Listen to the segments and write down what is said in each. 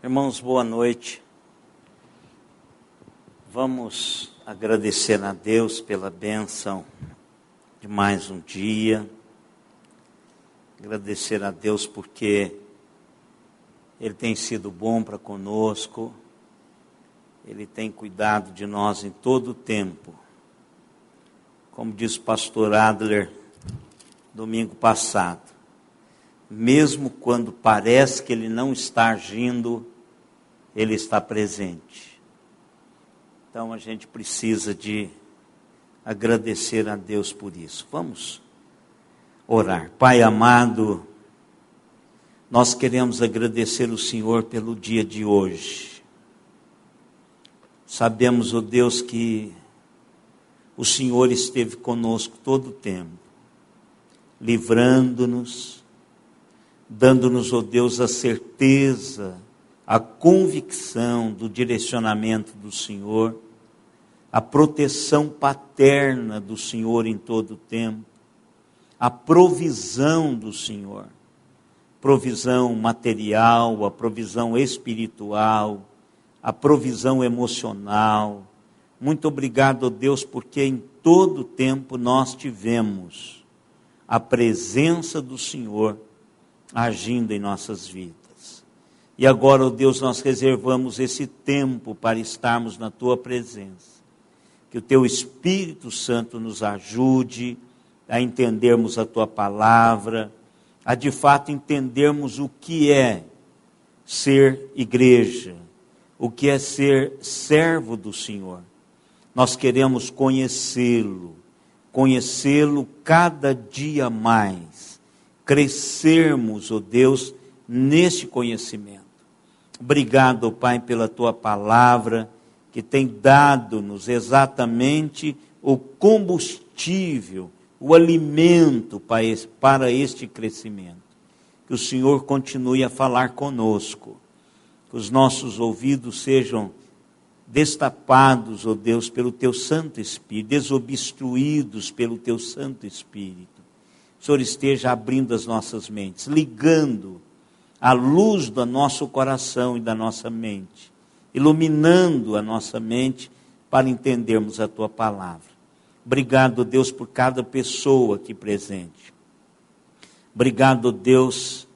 Irmãos, boa noite. Vamos agradecer a Deus pela bênção de mais um dia. Agradecer a Deus porque Ele tem sido bom para conosco. Ele tem cuidado de nós em todo o tempo. Como disse o pastor Adler domingo passado, mesmo quando parece que Ele não está agindo, Ele está presente. Então a gente precisa de agradecer a Deus por isso. Vamos orar. Pai amado, nós queremos agradecer o Senhor pelo dia de hoje. Sabemos, ó Deus, que o Senhor esteve conosco todo o tempo, livrando-nos, dando-nos, ó Deus, a certeza, a convicção do direcionamento do Senhor, a proteção paterna do Senhor em todo o tempo, a provisão do Senhor, provisão material, a provisão espiritual, a provisão emocional. Muito obrigado, ó Deus, porque em todo o tempo nós tivemos a presença do Senhor agindo em nossas vidas. E agora, ó Deus, nós reservamos esse tempo para estarmos na Tua presença. Que o Teu Espírito Santo nos ajude a entendermos a Tua palavra, a de fato entendermos o que é ser igreja, o que é ser servo do Senhor. Nós queremos conhecê-lo cada dia mais, crescermos, ó Deus, neste conhecimento. Obrigado, Pai, pela Tua palavra, que tem dado-nos exatamente o combustível, o alimento para este crescimento. Que o Senhor continue a falar conosco, que os nossos ouvidos sejam destapados, ó Deus, pelo Teu Santo Espírito, desobstruídos pelo Teu Santo Espírito. O Senhor esteja abrindo as nossas mentes, ligando a luz do nosso coração e da nossa mente, iluminando a nossa mente para entendermos a Tua palavra. Obrigado, Deus, por cada pessoa aqui presente. Obrigado, Deus,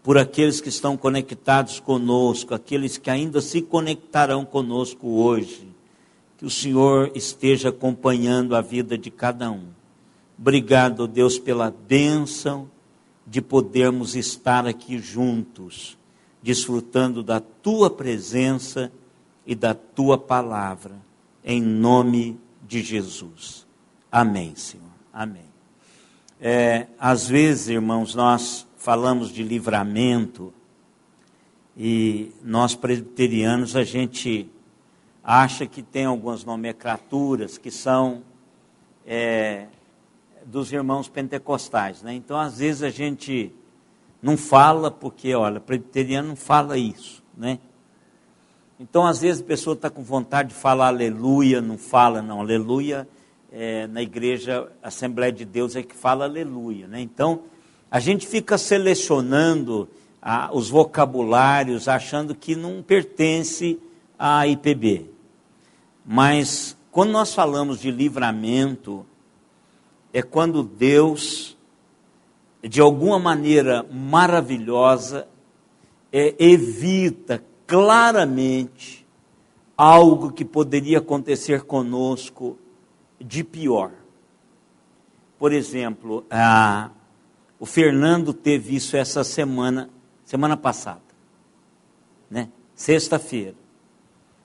por aqueles que estão conectados conosco, aqueles que ainda se conectarão conosco hoje. Que o Senhor esteja acompanhando a vida de cada um. Obrigado, Deus, pela bênção de podermos estar aqui juntos, desfrutando da Tua presença e da Tua palavra, em nome de Jesus. Amém, Senhor. Amém. Às vezes, irmãos, nós falamos de livramento e nós presbiterianos, a gente acha que tem algumas nomenclaturas que são dos irmãos pentecostais, né? Então, às vezes a gente não fala porque, olha, presbiteriano não fala isso, né? Então, às vezes a pessoa está com vontade de falar aleluia, não fala não, aleluia, na igreja Assembleia de Deus é que fala aleluia, né? Então, a gente fica selecionando os vocabulários, achando que não pertence à IPB. Mas, quando nós falamos de livramento, é quando Deus, de alguma maneira maravilhosa, evita claramente algo que poderia acontecer conosco de pior. Por exemplo, o Fernando teve isso essa semana passada, né? Sexta-feira.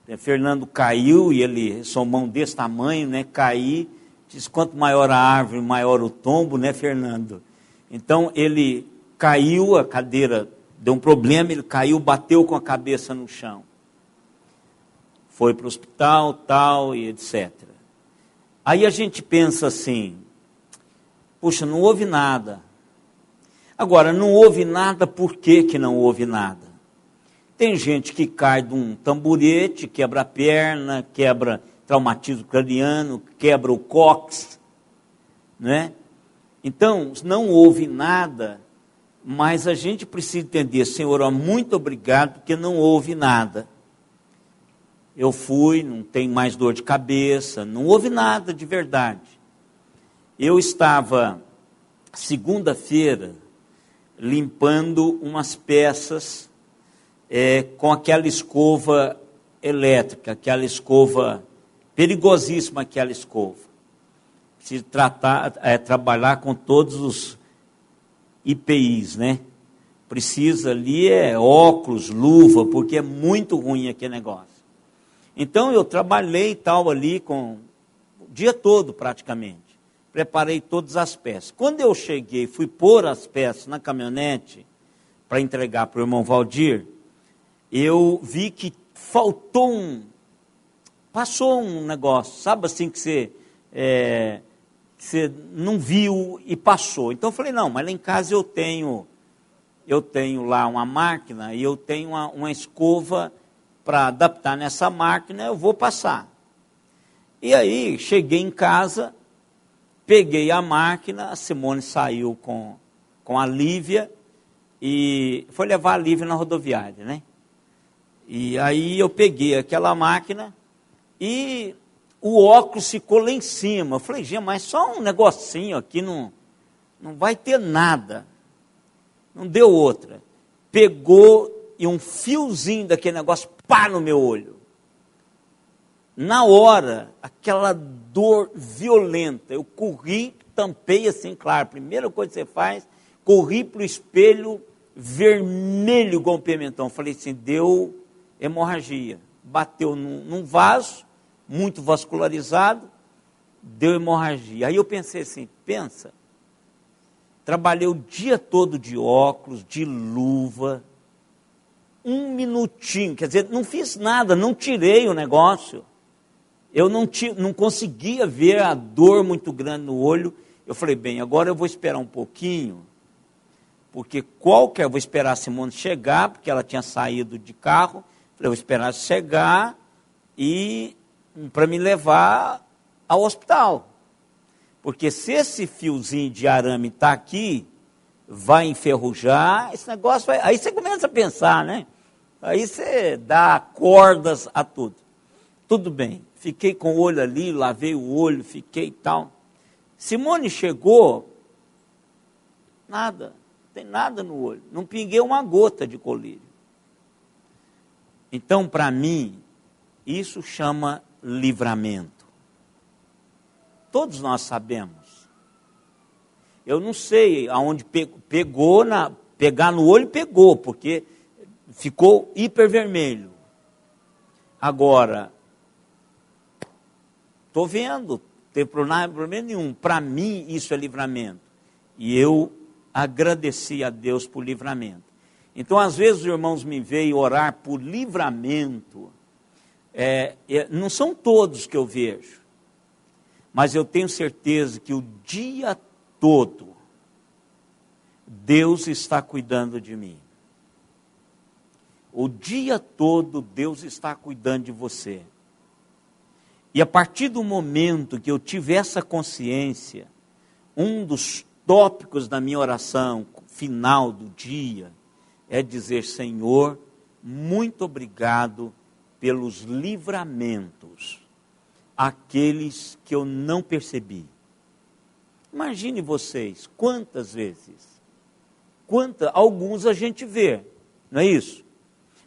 O Fernando caiu e ele, sua mão desse tamanho, né? Caí. Diz, quanto maior a árvore, maior o tombo, né, Fernando? Então, ele caiu, a cadeira deu um problema, ele caiu, bateu com a cabeça no chão. Foi para o hospital, tal, e etc. Aí a gente pensa assim, puxa, não houve nada. Agora, não houve nada, por que não houve nada? Tem gente que cai de um tamborete, quebra a perna, quebra traumatismo craniano, quebra o cóccix, né? Então, não houve nada, Mas a gente precisa entender, Senhor, ó, muito obrigado, porque não houve nada. Eu fui, não tenho mais dor de cabeça, não houve nada de verdade. Eu estava, segunda-feira, limpando umas peças com aquela escova elétrica, aquela escova, perigosíssima aquela escova. Preciso trabalhar com todos os IPIs, né? Precisa ali óculos, luva, porque é muito ruim aquele negócio. Então eu trabalhei tal ali o dia todo praticamente. Preparei todas as peças. Quando eu cheguei, fui pôr as peças na caminhonete para entregar para o irmão Valdir, eu vi que passou um negócio, sabe assim que você não viu e passou. Então eu falei, não, mas lá em casa eu tenho lá uma máquina e eu tenho uma escova para adaptar nessa máquina, eu vou passar. E aí cheguei em casa, peguei a máquina, a Simone saiu com a Lívia e foi levar a Lívia na rodoviária, né? E aí eu peguei aquela máquina e o óculos ficou lá em cima. Eu falei, gente, mas só um negocinho aqui, não vai ter nada. Não deu outra. Pegou e um fiozinho daquele negócio, pá, no meu olho. Na hora, aquela dor violenta, eu corri, tampei assim, claro, a primeira coisa que você faz, corri para o espelho vermelho igual um pimentão. Falei assim, deu hemorragia. Bateu num vaso, muito vascularizado, deu hemorragia. Aí eu pensei assim, trabalhei o dia todo de óculos, de luva, um minutinho, quer dizer, não fiz nada, não tirei o negócio. Eu não conseguia ver a dor muito grande no olho. Eu falei, bem, agora eu vou esperar um pouquinho, porque vou esperar a Simone chegar, porque ela tinha saído de carro. Falei, eu vou esperar chegar e para me levar ao hospital. Porque se esse fiozinho de arame está aqui, vai enferrujar, esse negócio vai... Aí você começa a pensar, né? Aí você dá cordas a tudo. Tudo bem, fiquei com o olho ali, lavei o olho, fiquei e tal. Simone chegou, nada, não tem nada no olho, não pinguei uma gota de colírio. Então, para mim, isso chama livramento. Todos nós sabemos. Eu não sei aonde pegar no olho pegou, porque ficou hipervermelho. Agora, estou vendo, não tem problema nenhum. Para mim, isso é livramento. E eu agradeci a Deus por livramento. Então, às vezes, os irmãos me veem orar por livramento. Não são todos que eu vejo. Mas eu tenho certeza que o dia todo, Deus está cuidando de mim. O dia todo, Deus está cuidando de você. E a partir do momento que eu tive essa consciência, um dos tópicos da minha oração final do dia é dizer, Senhor, muito obrigado pelos livramentos, aqueles que eu não percebi. Imagine vocês, quantas vezes, alguns a gente vê, não é isso?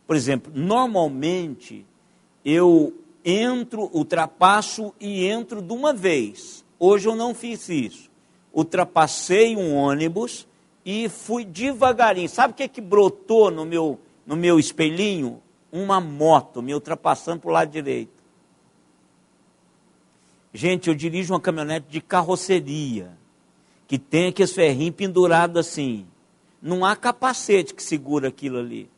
Por exemplo, normalmente eu ultrapasso e entro de uma vez. Hoje eu não fiz isso. Ultrapassei um ônibus e fui devagarinho. Sabe o que brotou no meu espelhinho? Uma moto me ultrapassando para o lado direito. Gente, eu dirijo uma caminhonete de carroceria, que tem aqueles ferrinhos pendurados assim. Não há capacete que segura aquilo ali.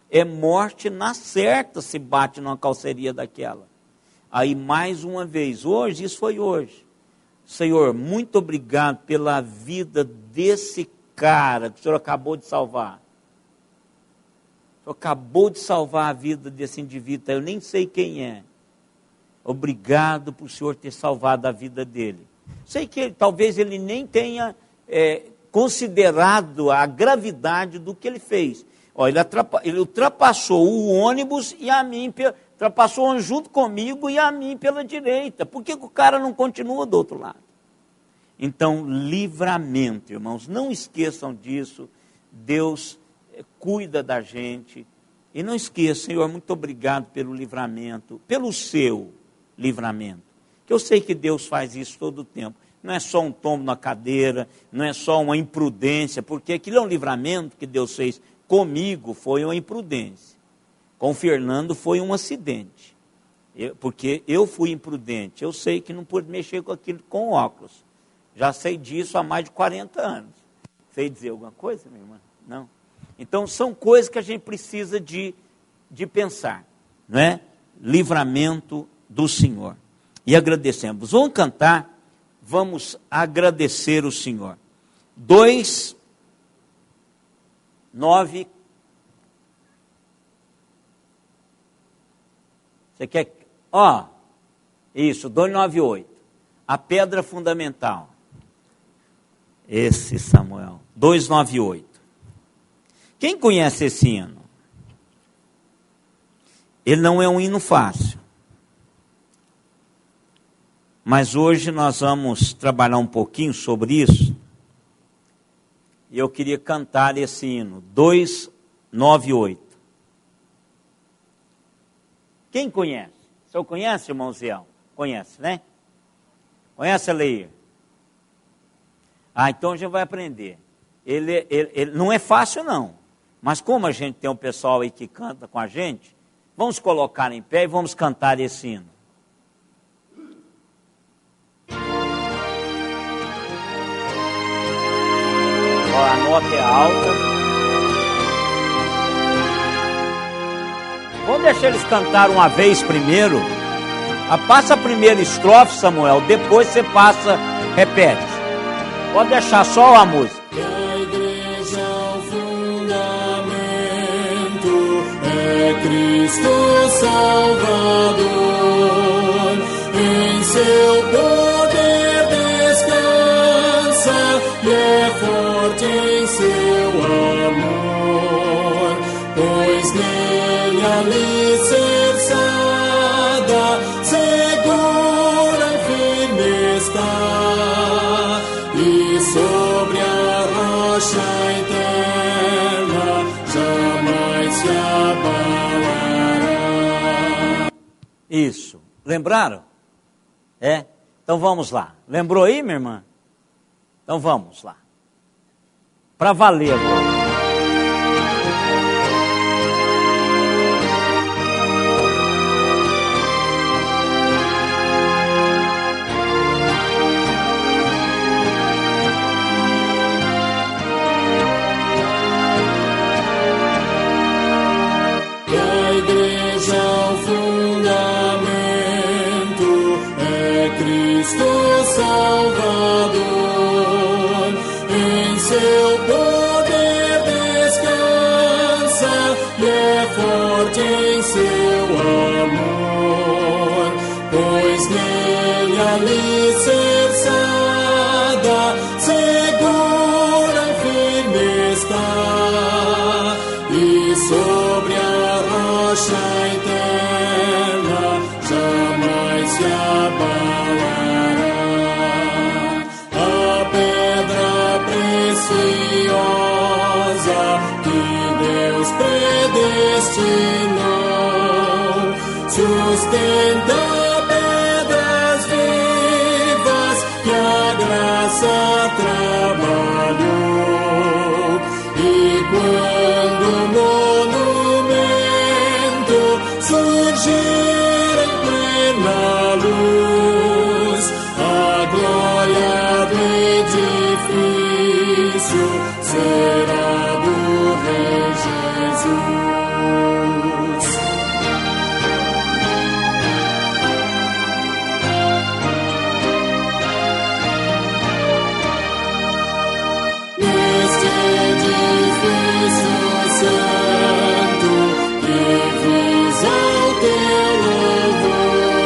É morte na certa se bate numa carroceria daquela. Aí mais uma vez, isso foi hoje. Senhor, muito obrigado pela vida desse cara que o Senhor acabou de salvar. O Senhor acabou de salvar a vida desse indivíduo, eu nem sei quem é. Obrigado por o Senhor ter salvado a vida dele. Sei que talvez ele nem tenha considerado a gravidade do que ele fez. Ó, ele ultrapassou o ônibus e a mim, ultrapassou junto comigo e a mim pela direita. Por que o cara não continua do outro lado? Então, livramento, irmãos, não esqueçam disso. Deus cuida da gente. E não esqueça, Senhor, muito obrigado pelo livramento, pelo seu livramento. Que eu sei que Deus faz isso todo o tempo. Não é só um tombo na cadeira, não é só uma imprudência, porque aquilo é um livramento que Deus fez comigo, foi uma imprudência. Com o Fernando foi um acidente. Porque eu fui imprudente. Eu sei que não pude mexer com aquilo com óculos. Já sei disso há mais de 40 anos. Sei dizer alguma coisa, minha irmã? Não. Então, são coisas que a gente precisa de pensar, não é? Livramento do Senhor. E agradecemos. Vamos cantar, vamos agradecer o Senhor. 2, 9. Você quer? Ó, isso, 298. A pedra fundamental. Esse Samuel. 298. Quem conhece esse hino? Ele não é um hino fácil. Mas hoje nós vamos trabalhar um pouquinho sobre isso. E eu queria cantar esse hino, 298. Quem conhece? O senhor conhece, irmão Zé? Conhece, né? Conhece, Leir? Então a gente vai aprender. Ele não é fácil, não. Mas como a gente tem um pessoal aí que canta com a gente, vamos colocar em pé e vamos cantar esse hino. A nota é alta. Vamos deixar eles cantar uma vez primeiro. Passa a primeira estrofe, Samuel, depois você passa, repete. Pode deixar só a música. A igreja é o fundamento, é Cristo Salvador, em seu poder descansa e é forte em seu amor, pois nele alicerçada, segura e firme está, e sobre a rocha eterna jamais se abalará. Isso. Lembraram? Então vamos lá. Lembrou aí, minha irmã? Então vamos lá. Para valer agora. A igreja é o fundamento, é Cristo Salvador, em seu poder descansa e é forte em seu amor, pois nele alicerçada, segura e firme está, e sobre a rocha eterna jamais se abalará. A pedra preciosa que Deus predestinou sustenta pedras vivas que a graça trabalhou, e quando o monumento surgir em plena luz, a glória do edifício será do Rei Jesus. Neste edifício santo que visa o teu louvor,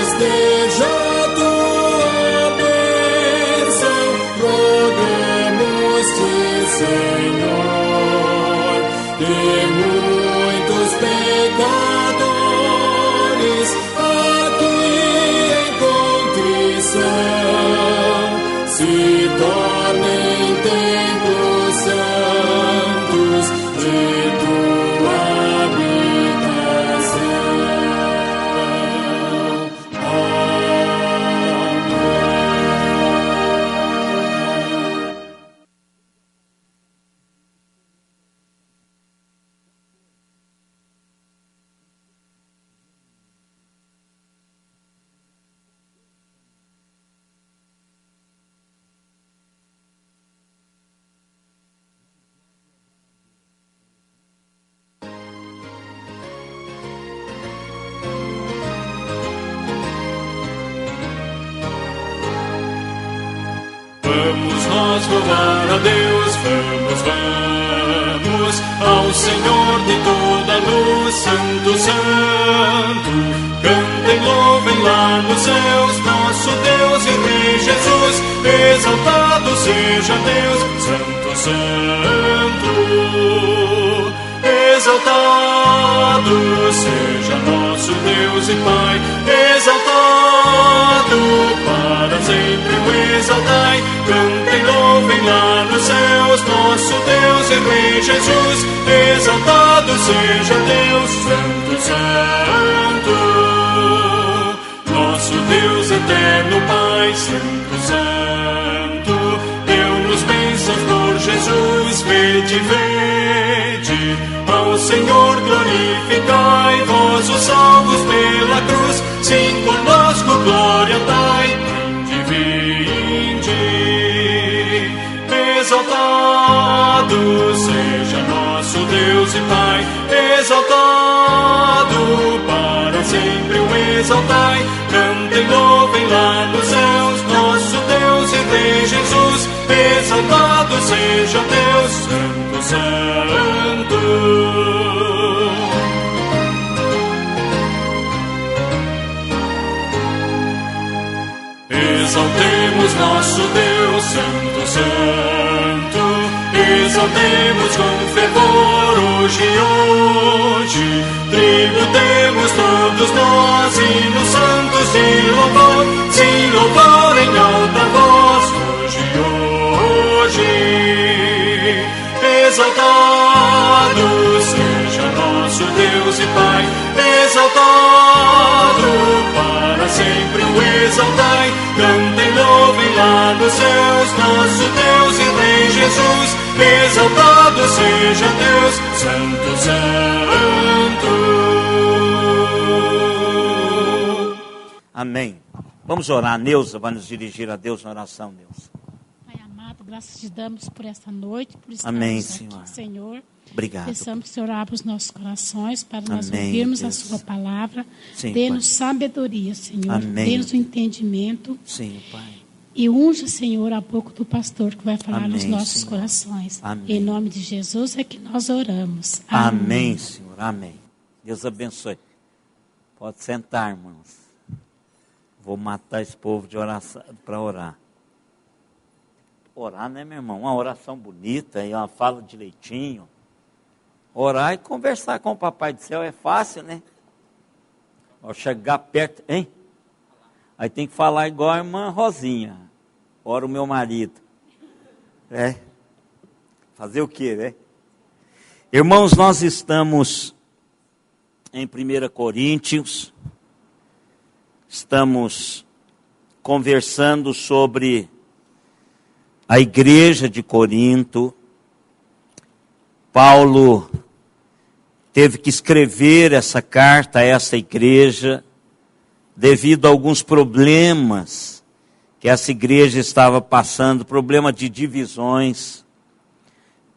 esteja a tua bênção, rogamos Senhor, e muitos pecadores aqui em contrição se tornem templos santos de tua habitação. Vamos nós louvar a Deus, vamos ao Senhor de toda luz, Santo, Santo. Cantem, louvem lá nos céus, nosso Deus e Rei Jesus. Exaltado seja Deus, Santo, Santo. Exaltado seja nosso Deus e Pai, exaltado para sempre o exaltai. Cantem, louvem lá nos céus, nosso Deus e Rei Jesus. Exaltado seja Deus, Santo, Santo. Nosso Deus eterno Pai, Santo, Santo. Deu-nos bênçãos por Jesus, vede, vede. Ao Senhor glorificai, vós os salvos pela cruz. Sim, conosco glória dai. Vinde, exaltado seja nosso Deus e Pai, exaltado para sempre o exaltai. Cantem, louvem lá nos céus, nosso Deus e Rei Jesus. Exaltado seja Deus, Santo, Santo. Exaltemos nosso Deus, Santo, Santo. Exaltemos com fervor hoje, hoje. Tributemos todos nós hinos santos de louvor, sim, louvor em alta voz hoje, hoje. Exaltado seja nosso Deus e Pai, exaltado para sempre o exaltai. Cantem, louvem lá nos céus, nosso Deus e Rei Jesus. Exaltado seja Deus, Santo, Santo. Amém. Vamos orar. Neuza vai nos dirigir a Deus na oração, Neuza. Pai amado, graças te damos por esta noite, por Amém, estarmos aqui, Senhor. Obrigado. Peçamos que o Senhor abra os nossos corações para nós Amém, ouvirmos Deus. a sua palavra. Sim, Dê-nos Pai. sabedoria, Senhor. Amém. Dê-nos o entendimento. Sim, Pai. E unja, Senhor, a boca do pastor que vai falar nos Amém, nossos Senhor. corações. Amém. Em nome de Jesus é que nós oramos. Amém, Senhor. Amém. Deus abençoe. Pode sentar, irmãos. Vou matar esse povo de oração para orar. Orar, né, meu irmão? Uma oração bonita, e uma fala direitinho. Orar e conversar com o Papai do Céu é fácil, né? Ao chegar perto, hein? Aí tem que falar igual a irmã Rosinha. Ora o meu marido. É. Fazer o quê, né? Irmãos, nós estamos em 1 Coríntios. Estamos conversando sobre a igreja de Corinto. Paulo teve que escrever essa carta a essa igreja devido a alguns problemas que essa igreja estava passando, problema de divisões.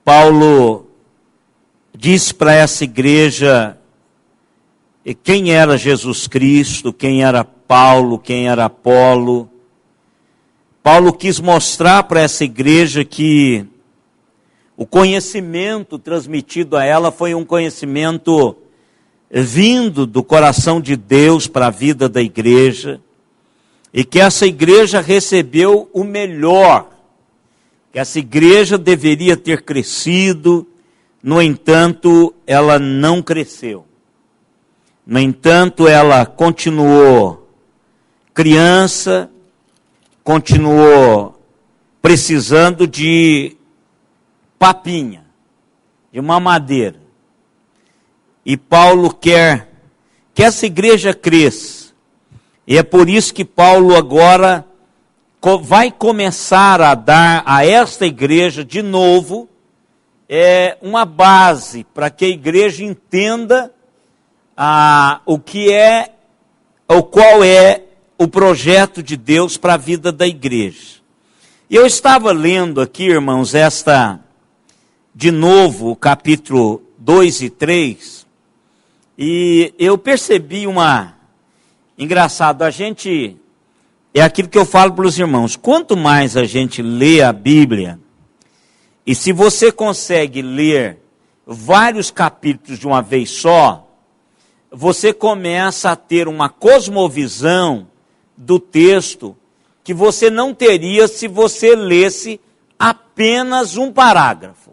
Paulo disse para essa igreja quem era Jesus Cristo, quem era Paulo, quem era Apolo. Paulo quis mostrar para essa igreja que o conhecimento transmitido a ela foi um conhecimento vindo do coração de Deus para a vida da igreja, e que essa igreja recebeu o melhor, que essa igreja deveria ter crescido, no entanto, ela não cresceu. No entanto, ela continuou criança, continuou precisando de papinha, de mamadeira. E Paulo quer que essa igreja cresça. E é por isso que Paulo agora vai começar a dar a esta igreja de novo uma base para que a igreja entenda qual é o projeto de Deus para a vida da igreja. E eu estava lendo aqui, irmãos, de novo, o capítulo 2 e 3, e eu percebi engraçado, é aquilo que eu falo para os irmãos, quanto mais a gente lê a Bíblia, e se você consegue ler vários capítulos de uma vez só, você começa a ter uma cosmovisão do texto que você não teria se você lesse apenas um parágrafo,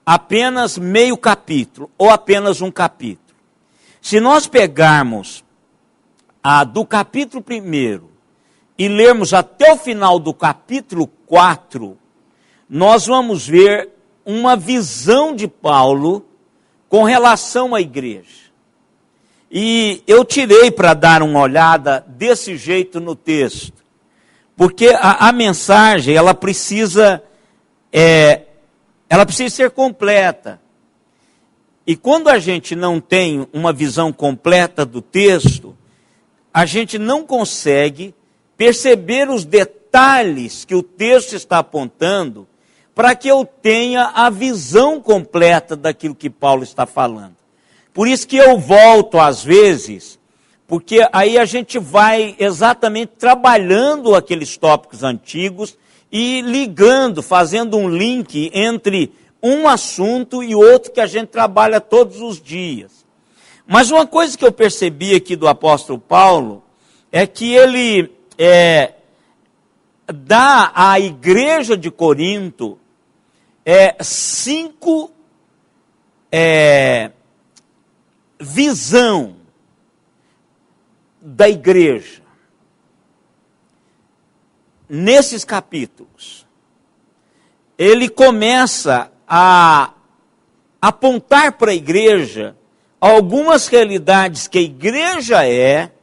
apenas meio capítulo, ou apenas um capítulo. Se nós pegarmos do capítulo 1 e lermos até o final do capítulo 4, nós vamos ver uma visão de Paulo com relação à igreja. E eu tirei para dar uma olhada desse jeito no texto, porque a mensagem, ela precisa ser completa. E quando a gente não tem uma visão completa do texto, a gente não consegue perceber os detalhes que o texto está apontando para que eu tenha a visão completa daquilo que Paulo está falando. Por isso que eu volto às vezes, porque aí a gente vai exatamente trabalhando aqueles tópicos antigos e ligando, fazendo um link entre um assunto e outro que a gente trabalha todos os dias. Mas uma coisa que eu percebi aqui do apóstolo Paulo é que ele dá à igreja de Corinto 5 visão da igreja. Nesses capítulos, ele começa a apontar para a igreja algumas realidades que a igreja é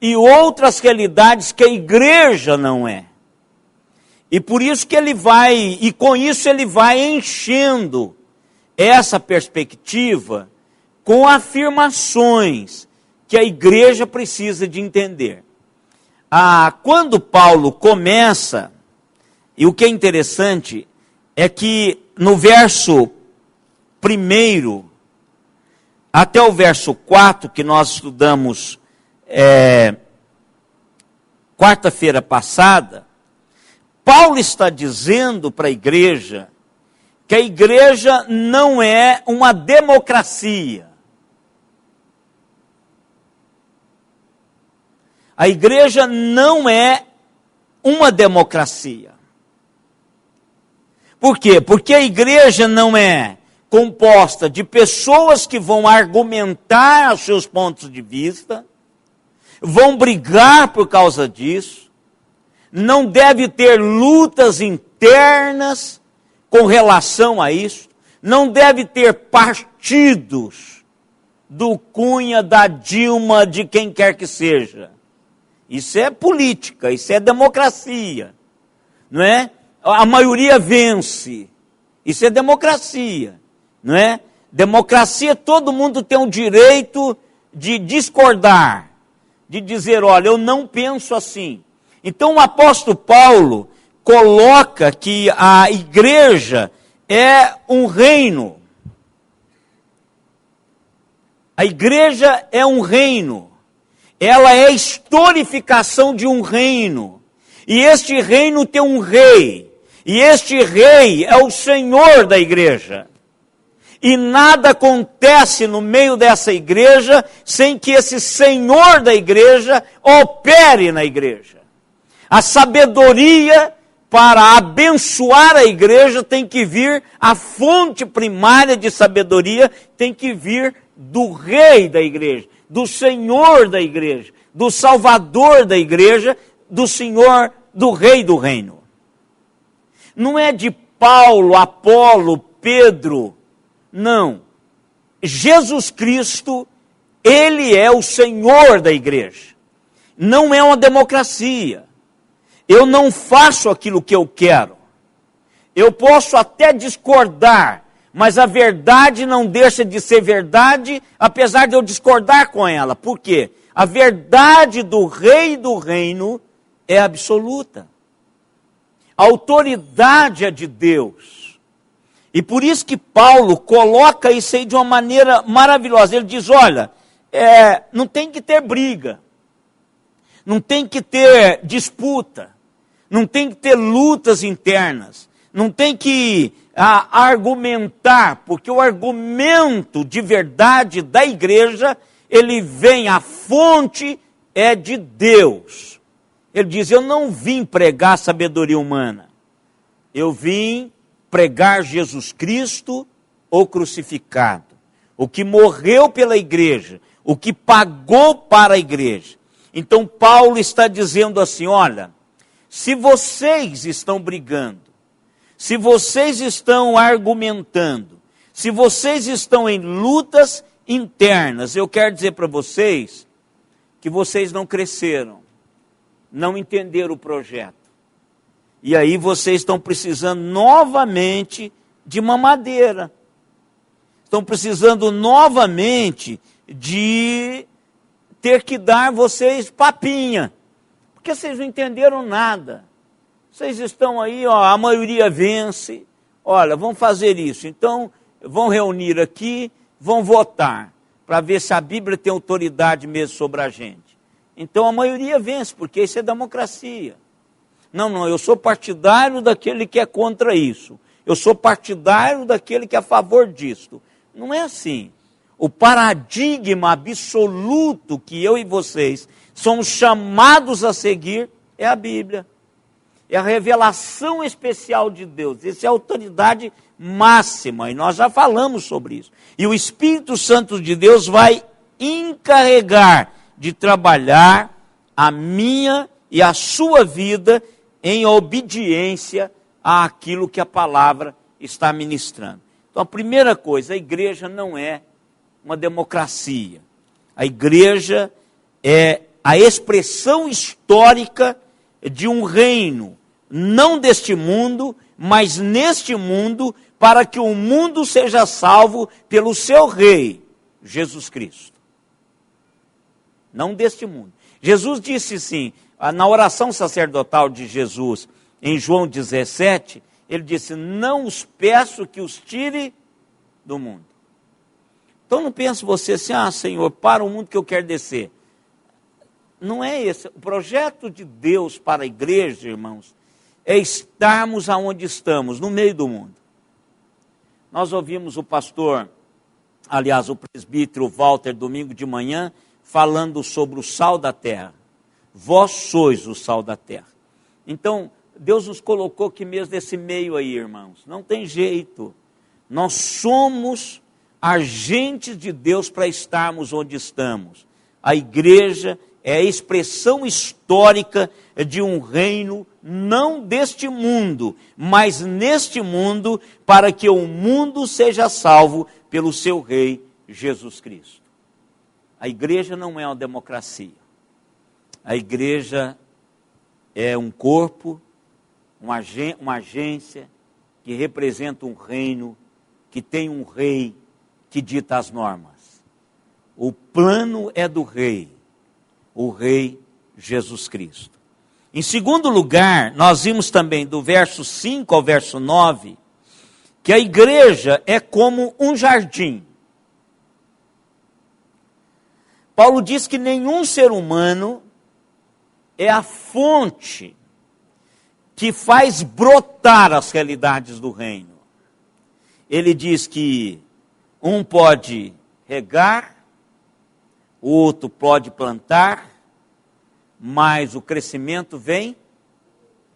e outras realidades que a igreja não é. E por isso que e com isso ele vai enchendo essa perspectiva com afirmações que a igreja precisa de entender. Quando Paulo começa, e o que é interessante é que no verso 1 até o verso 4, que nós estudamos quarta-feira passada, Paulo está dizendo para a igreja que a igreja não é uma democracia. A igreja não é uma democracia. Por quê? Porque a igreja não é composta de pessoas que vão argumentar os seus pontos de vista, vão brigar por causa disso, não deve ter lutas internas com relação a isso, não deve ter partidos do Cunha, da Dilma, de quem quer que seja. Isso é política, isso é democracia, não é? A maioria vence, isso é democracia, não é? Democracia, todo mundo tem o direito de discordar, de dizer, olha, eu não penso assim. Então o apóstolo Paulo coloca que a igreja é um reino. A igreja é um reino. Ela é a historificação de um reino. E este reino tem um rei. E este rei é o Senhor da igreja. E nada acontece no meio dessa igreja sem que esse Senhor da igreja opere na igreja. A sabedoria para abençoar a igreja, tem que vir a fonte primária de sabedoria, tem que vir do rei da igreja, do Senhor da igreja, do Salvador da igreja, do Senhor, do Rei do reino. Não é de Paulo, Apolo, Pedro, não. Jesus Cristo, Ele é o Senhor da igreja. Não é uma democracia. Eu não faço aquilo que eu quero. Eu posso até discordar, mas a verdade não deixa de ser verdade, apesar de eu discordar com ela. Por quê? A verdade do Rei do reino é absoluta. A autoridade é de Deus. E por isso que Paulo coloca isso aí de uma maneira maravilhosa. Ele diz, olha, não tem que ter briga, não tem que ter disputa, não tem que ter lutas internas, não tem que argumentar, porque o argumento de verdade da igreja, ele vem, a fonte é de Deus. Ele diz, eu não vim pregar sabedoria humana, eu vim pregar Jesus Cristo, o crucificado, o que morreu pela igreja, o que pagou para a igreja. Então Paulo está dizendo assim, olha, se vocês estão brigando, se vocês estão argumentando, se vocês estão em lutas internas, eu quero dizer para vocês que vocês não cresceram, não entenderam o projeto. E aí vocês estão precisando novamente de mamadeira. Estão precisando novamente de ter que dar vocês papinha. Porque vocês não entenderam nada. Vocês estão aí, ó, a maioria vence. Olha, vamos fazer isso. Então, vão reunir aqui, vão votar, para ver se a Bíblia tem autoridade mesmo sobre a gente. Então, a maioria vence, porque isso é democracia. Não, eu sou partidário daquele que é contra isso. Eu sou partidário daquele que é a favor disso. Não é assim. O paradigma absoluto que eu e vocês somos chamados a seguir é a Bíblia. É a revelação especial de Deus. Essa é a autoridade máxima, e nós já falamos sobre isso. E o Espírito Santo de Deus vai encarregar de trabalhar a minha e a sua vida em obediência àquilo que a palavra está ministrando. Então, a primeira coisa, a igreja não é uma democracia. A igreja é a expressão histórica de um reino, não deste mundo, mas neste mundo, para que o mundo seja salvo pelo seu rei, Jesus Cristo. Não deste mundo. Jesus disse assim, na oração sacerdotal de Jesus, em João 17, ele disse, não os peço que os tire do mundo. Então não pense você assim, Senhor, para o mundo que eu quero descer. Não é esse. O projeto de Deus para a igreja, irmãos, é estarmos aonde estamos, no meio do mundo. Nós ouvimos o pastor, aliás, o presbítero Walter, domingo de manhã, falando sobre o sal da terra. Vós sois o sal da terra. Então, Deus nos colocou aqui mesmo nesse meio aí, irmãos. Não tem jeito. Nós somos agentes de Deus para estarmos onde estamos. A igreja é a expressão histórica de um reino não deste mundo, mas neste mundo, para que o mundo seja salvo pelo seu rei Jesus Cristo. A igreja não é uma democracia. A igreja é um corpo, uma agência que representa um reino, que tem um rei que dita as normas. O plano é do rei, o rei Jesus Cristo. Em segundo lugar, nós vimos também do verso 5 ao verso 9, que a igreja é como um jardim. Paulo diz que nenhum ser humano é a fonte que faz brotar as realidades do reino. Ele diz que um pode regar, o outro pode plantar, mas o crescimento vem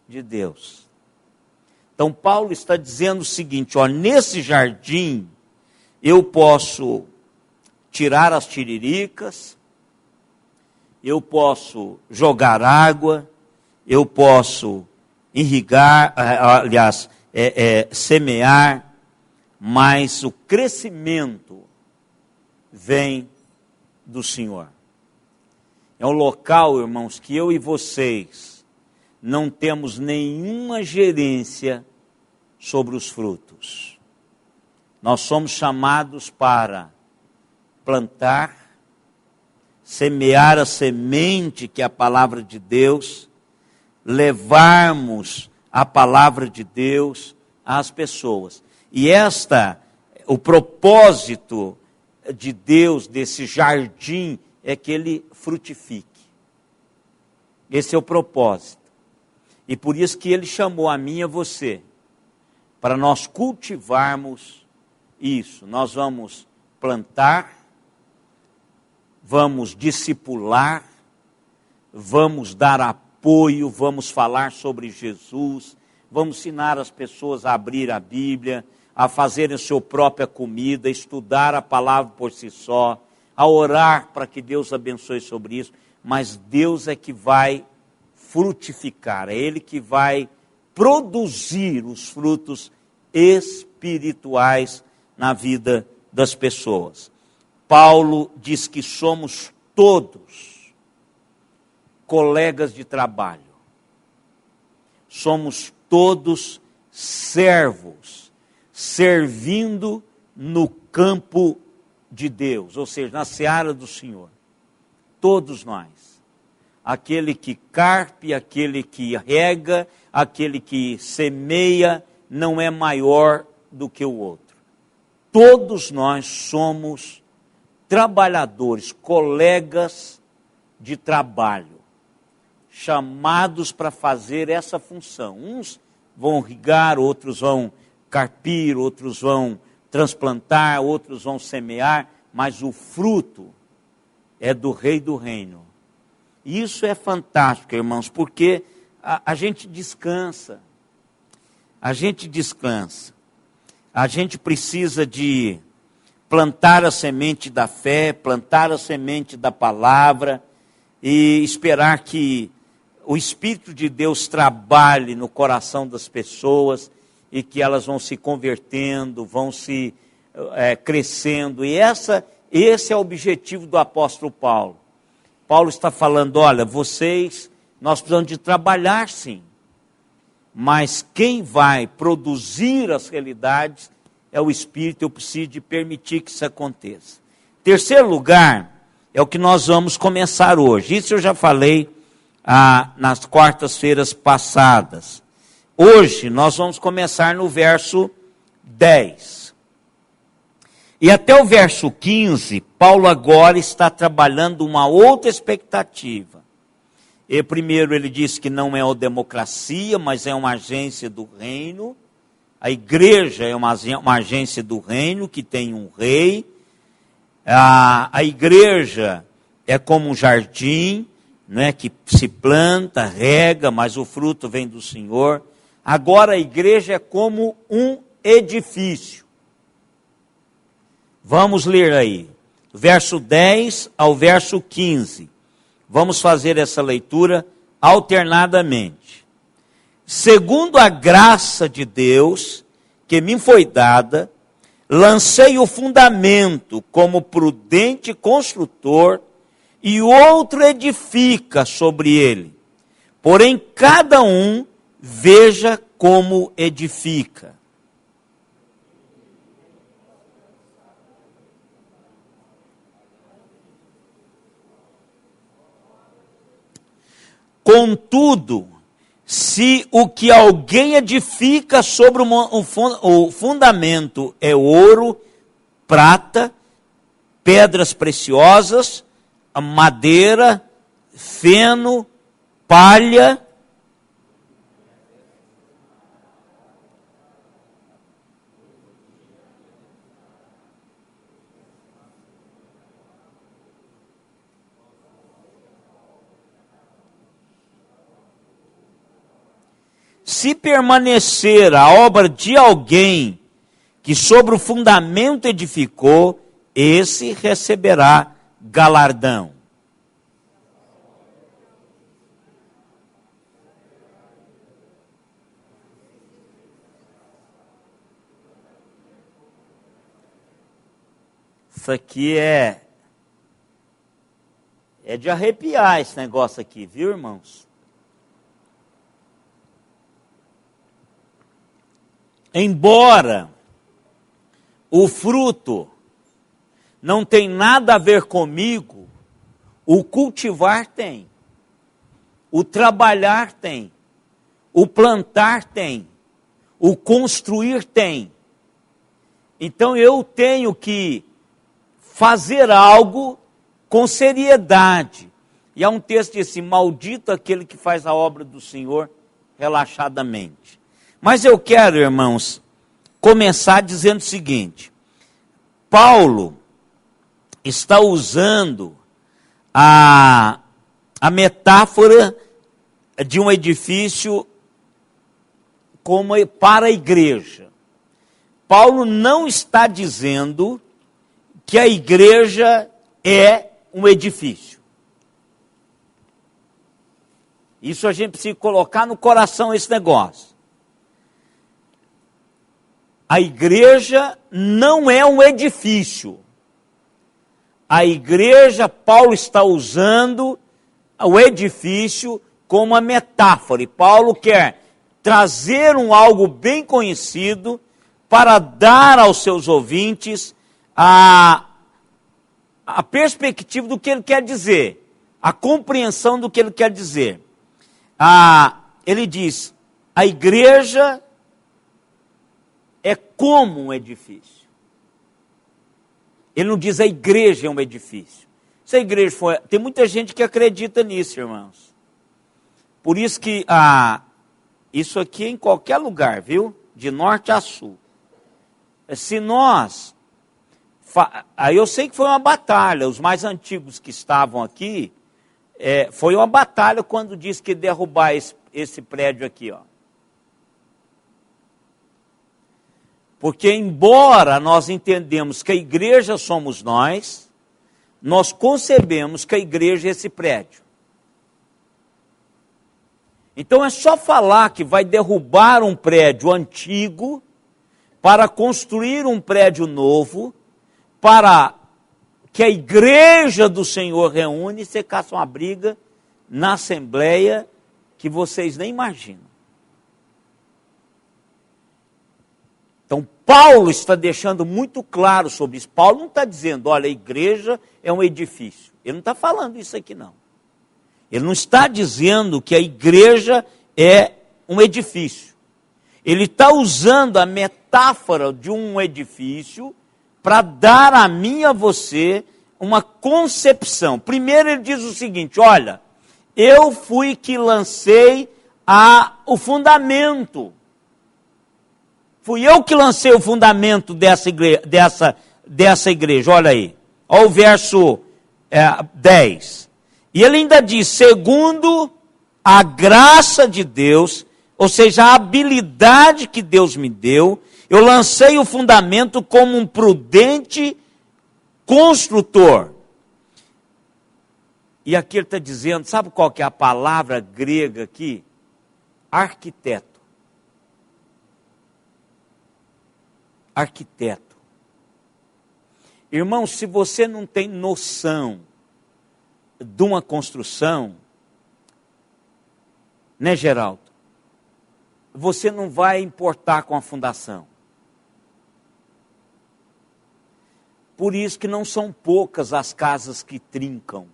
de Deus. Então Paulo está dizendo o seguinte, ó, nesse jardim eu posso tirar as tiriricas, eu posso jogar água, eu posso irrigar, aliás, semear, mas o crescimento vem do Senhor. É um local, irmãos, que eu e vocês não temos nenhuma gerência sobre os frutos. Nós somos chamados para plantar, semear a semente que é a palavra de Deus, levarmos a palavra de Deus às pessoas. E o propósito de Deus, desse jardim, é que ele frutifique. Esse é o propósito. E por isso que ele chamou a mim e a você, para nós cultivarmos isso. Nós vamos plantar, vamos discipular, vamos dar apoio, vamos falar sobre Jesus, vamos ensinar as pessoas a abrir a Bíblia, a fazerem a sua própria comida, estudar a palavra por si só, a orar para que Deus abençoe sobre isso, mas Deus é que vai frutificar, é Ele que vai produzir os frutos espirituais na vida das pessoas. Paulo diz que somos todos colegas de trabalho, somos todos servos, servindo no campo de Deus, ou seja, na seara do Senhor. Todos nós. Aquele que carpe, aquele que rega, aquele que semeia, não é maior do que o outro. Todos nós somos trabalhadores, colegas de trabalho, chamados para fazer essa função. Uns vão irrigar, outros vão carpir, outros vão transplantar, outros vão semear, mas o fruto é do Rei do Reino. E isso é fantástico, irmãos, porque a gente descansa. A gente descansa. A gente precisa de plantar a semente da fé, plantar a semente da palavra e esperar que o Espírito de Deus trabalhe no coração das pessoas e que elas vão se convertendo, vão se crescendo. E esse é o objetivo do apóstolo Paulo. Paulo está falando, olha, nós precisamos de trabalhar sim, mas quem vai produzir as realidades é o Espírito. Eu preciso de permitir que isso aconteça. Terceiro lugar, é o que nós vamos começar hoje. Isso eu já falei nas quartas-feiras passadas. Hoje nós vamos começar no verso 10. E até o verso 15, Paulo agora está trabalhando uma outra expectativa. E primeiro ele diz que não é uma democracia, mas é uma agência do reino. A igreja é uma agência do reino que tem um rei. A igreja é como um jardim, né, que se planta, rega, mas o fruto vem do Senhor. Agora a igreja é como um edifício. Vamos ler aí, verso 10 ao verso 15. Vamos fazer essa leitura alternadamente. Segundo a graça de Deus que me foi dada, lancei o fundamento como prudente construtor, e outro edifica sobre ele. Porém, cada um veja como edifica. Contudo, se o que alguém edifica sobre o fundamento é ouro, prata, pedras preciosas, madeira, feno, palha, se permanecer a obra de alguém que sobre o fundamento edificou, esse receberá galardão. Isso aqui é de arrepiar esse negócio aqui, viu, irmãos? Embora o fruto não tem nada a ver comigo, o cultivar tem, o trabalhar tem, o plantar tem, o construir tem. Então eu tenho que fazer algo com seriedade. E há um texto que diz assim: maldito aquele que faz a obra do Senhor relaxadamente. Mas eu quero, irmãos, começar dizendo o seguinte: Paulo está usando a metáfora de um edifício como para a igreja. Paulo não está dizendo que a igreja é um edifício. Isso a gente precisa colocar no coração, esse negócio. A igreja não é um edifício. A igreja, Paulo está usando o edifício como uma metáfora. E Paulo quer trazer algo bem conhecido para dar aos seus ouvintes a perspectiva do que ele quer dizer, a compreensão do que ele quer dizer. Ele diz: a igreja é como um edifício. Ele não diz a igreja é um edifício. Se a igreja for... Tem muita gente que acredita nisso, irmãos. Por isso que isso aqui é em qualquer lugar, viu? De norte a sul. Se nós... Aí eu sei que foi uma batalha. Os mais antigos que estavam aqui, foi uma batalha quando disse que derrubar esse prédio aqui, ó. Porque embora nós entendemos que a igreja somos nós concebemos que a igreja é esse prédio. Então é só falar que vai derrubar um prédio antigo para construir um prédio novo, para que a igreja do Senhor reúne e você caça uma briga na assembleia que vocês nem imaginam. Então, Paulo está deixando muito claro sobre isso. Paulo não está dizendo, olha, a igreja é um edifício. Ele não está falando isso aqui, não. Ele não está dizendo que a igreja é um edifício. Ele está usando a metáfora de um edifício para dar a mim e a você uma concepção. Primeiro ele diz o seguinte: olha, eu fui que lancei o fundamento. Fui eu que lancei o fundamento dessa igreja. Olha aí. Olha o verso 10. E ele ainda diz: segundo a graça de Deus, ou seja, a habilidade que Deus me deu, eu lancei o fundamento como um prudente construtor. E aqui ele está dizendo, sabe qual que é a palavra grega aqui? Arquiteto. Arquiteto. Irmão, se você não tem noção de uma construção, né, Geraldo? Você não vai importar com a fundação. Por isso que não são poucas as casas que trincam.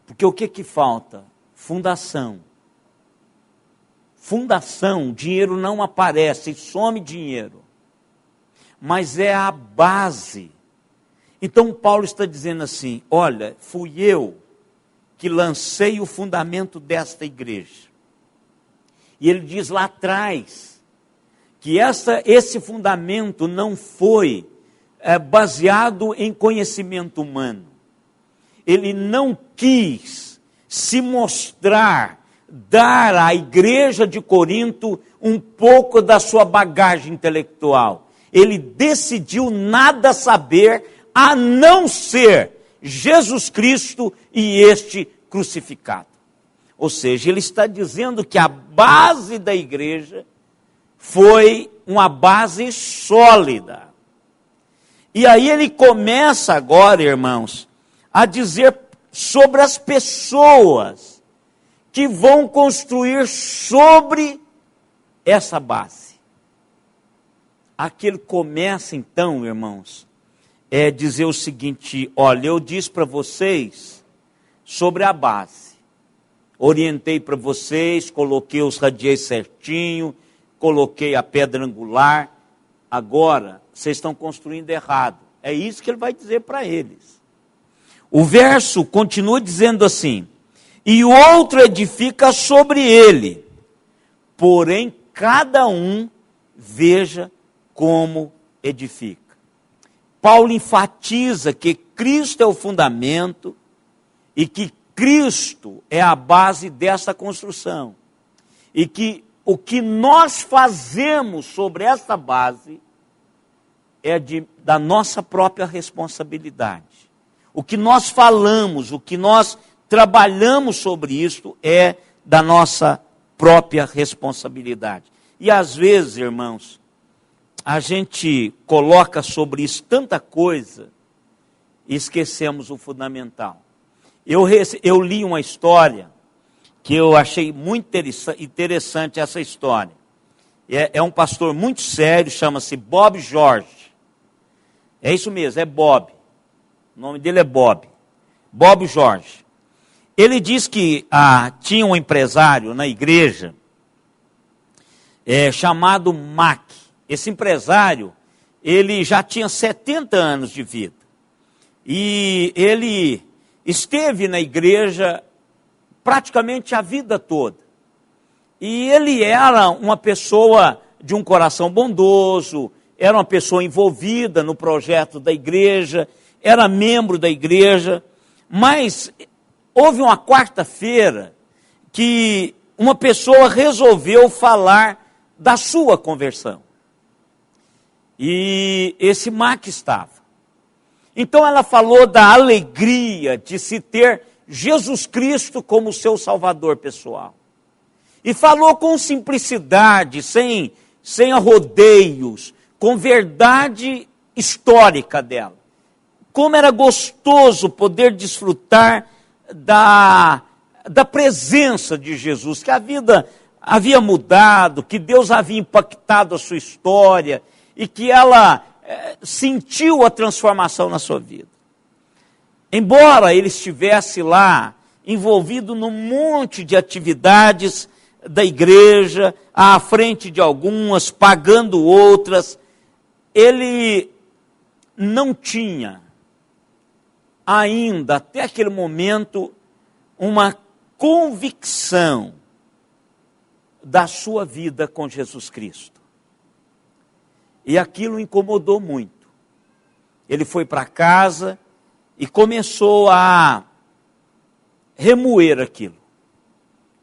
Porque o que falta? Fundação. Fundação, dinheiro não aparece, some dinheiro. Mas é a base. Então Paulo está dizendo assim, olha, fui eu que lancei o fundamento desta igreja. E ele diz lá atrás, que esse fundamento não foi baseado em conhecimento humano. Ele não quis se mostrar dar à igreja de Corinto um pouco da sua bagagem intelectual. Ele decidiu nada saber a não ser Jesus Cristo e este crucificado. Ou seja, ele está dizendo que a base da igreja foi uma base sólida. E aí ele começa agora, irmãos, a dizer sobre as pessoas que vão construir sobre essa base. Aqui ele começa então, irmãos, dizer o seguinte: olha, eu disse para vocês sobre a base. Orientei para vocês, coloquei os radiais certinho, coloquei a pedra angular. Agora, vocês estão construindo errado. É isso que ele vai dizer para eles. O verso continua dizendo assim: e o outro edifica sobre ele, porém cada um veja como edifica. Paulo enfatiza que Cristo é o fundamento e que Cristo é a base dessa construção. E que o que nós fazemos sobre essa base é da nossa própria responsabilidade. O que nós falamos, o que nós trabalhamos sobre isso é da nossa própria responsabilidade. E às vezes, irmãos, a gente coloca sobre isso tanta coisa e esquecemos o fundamental. Eu li uma história que eu achei muito interessante essa história. É um pastor muito sério, chama-se Bob George. É isso mesmo, é Bob. O nome dele é Bob. Bob George. Ele diz que tinha um empresário na igreja chamado Mac. Esse empresário, ele já tinha 70 anos de vida. E ele esteve na igreja praticamente a vida toda. E ele era uma pessoa de um coração bondoso, era uma pessoa envolvida no projeto da igreja, era membro da igreja, mas houve uma quarta-feira que uma pessoa resolveu falar da sua conversão. E esse Mac estava. Então ela falou da alegria de se ter Jesus Cristo como seu Salvador pessoal. E falou com simplicidade, sem rodeios, com verdade histórica dela. Como era gostoso poder desfrutar da presença de Jesus, que a vida havia mudado, que Deus havia impactado a sua história e que ela sentiu a transformação na sua vida. Embora ele estivesse lá envolvido num monte de atividades da igreja, à frente de algumas, pagando outras, ele não tinha ainda, até aquele momento, uma convicção da sua vida com Jesus Cristo. E aquilo o incomodou muito. Ele foi para casa e começou a remoer aquilo.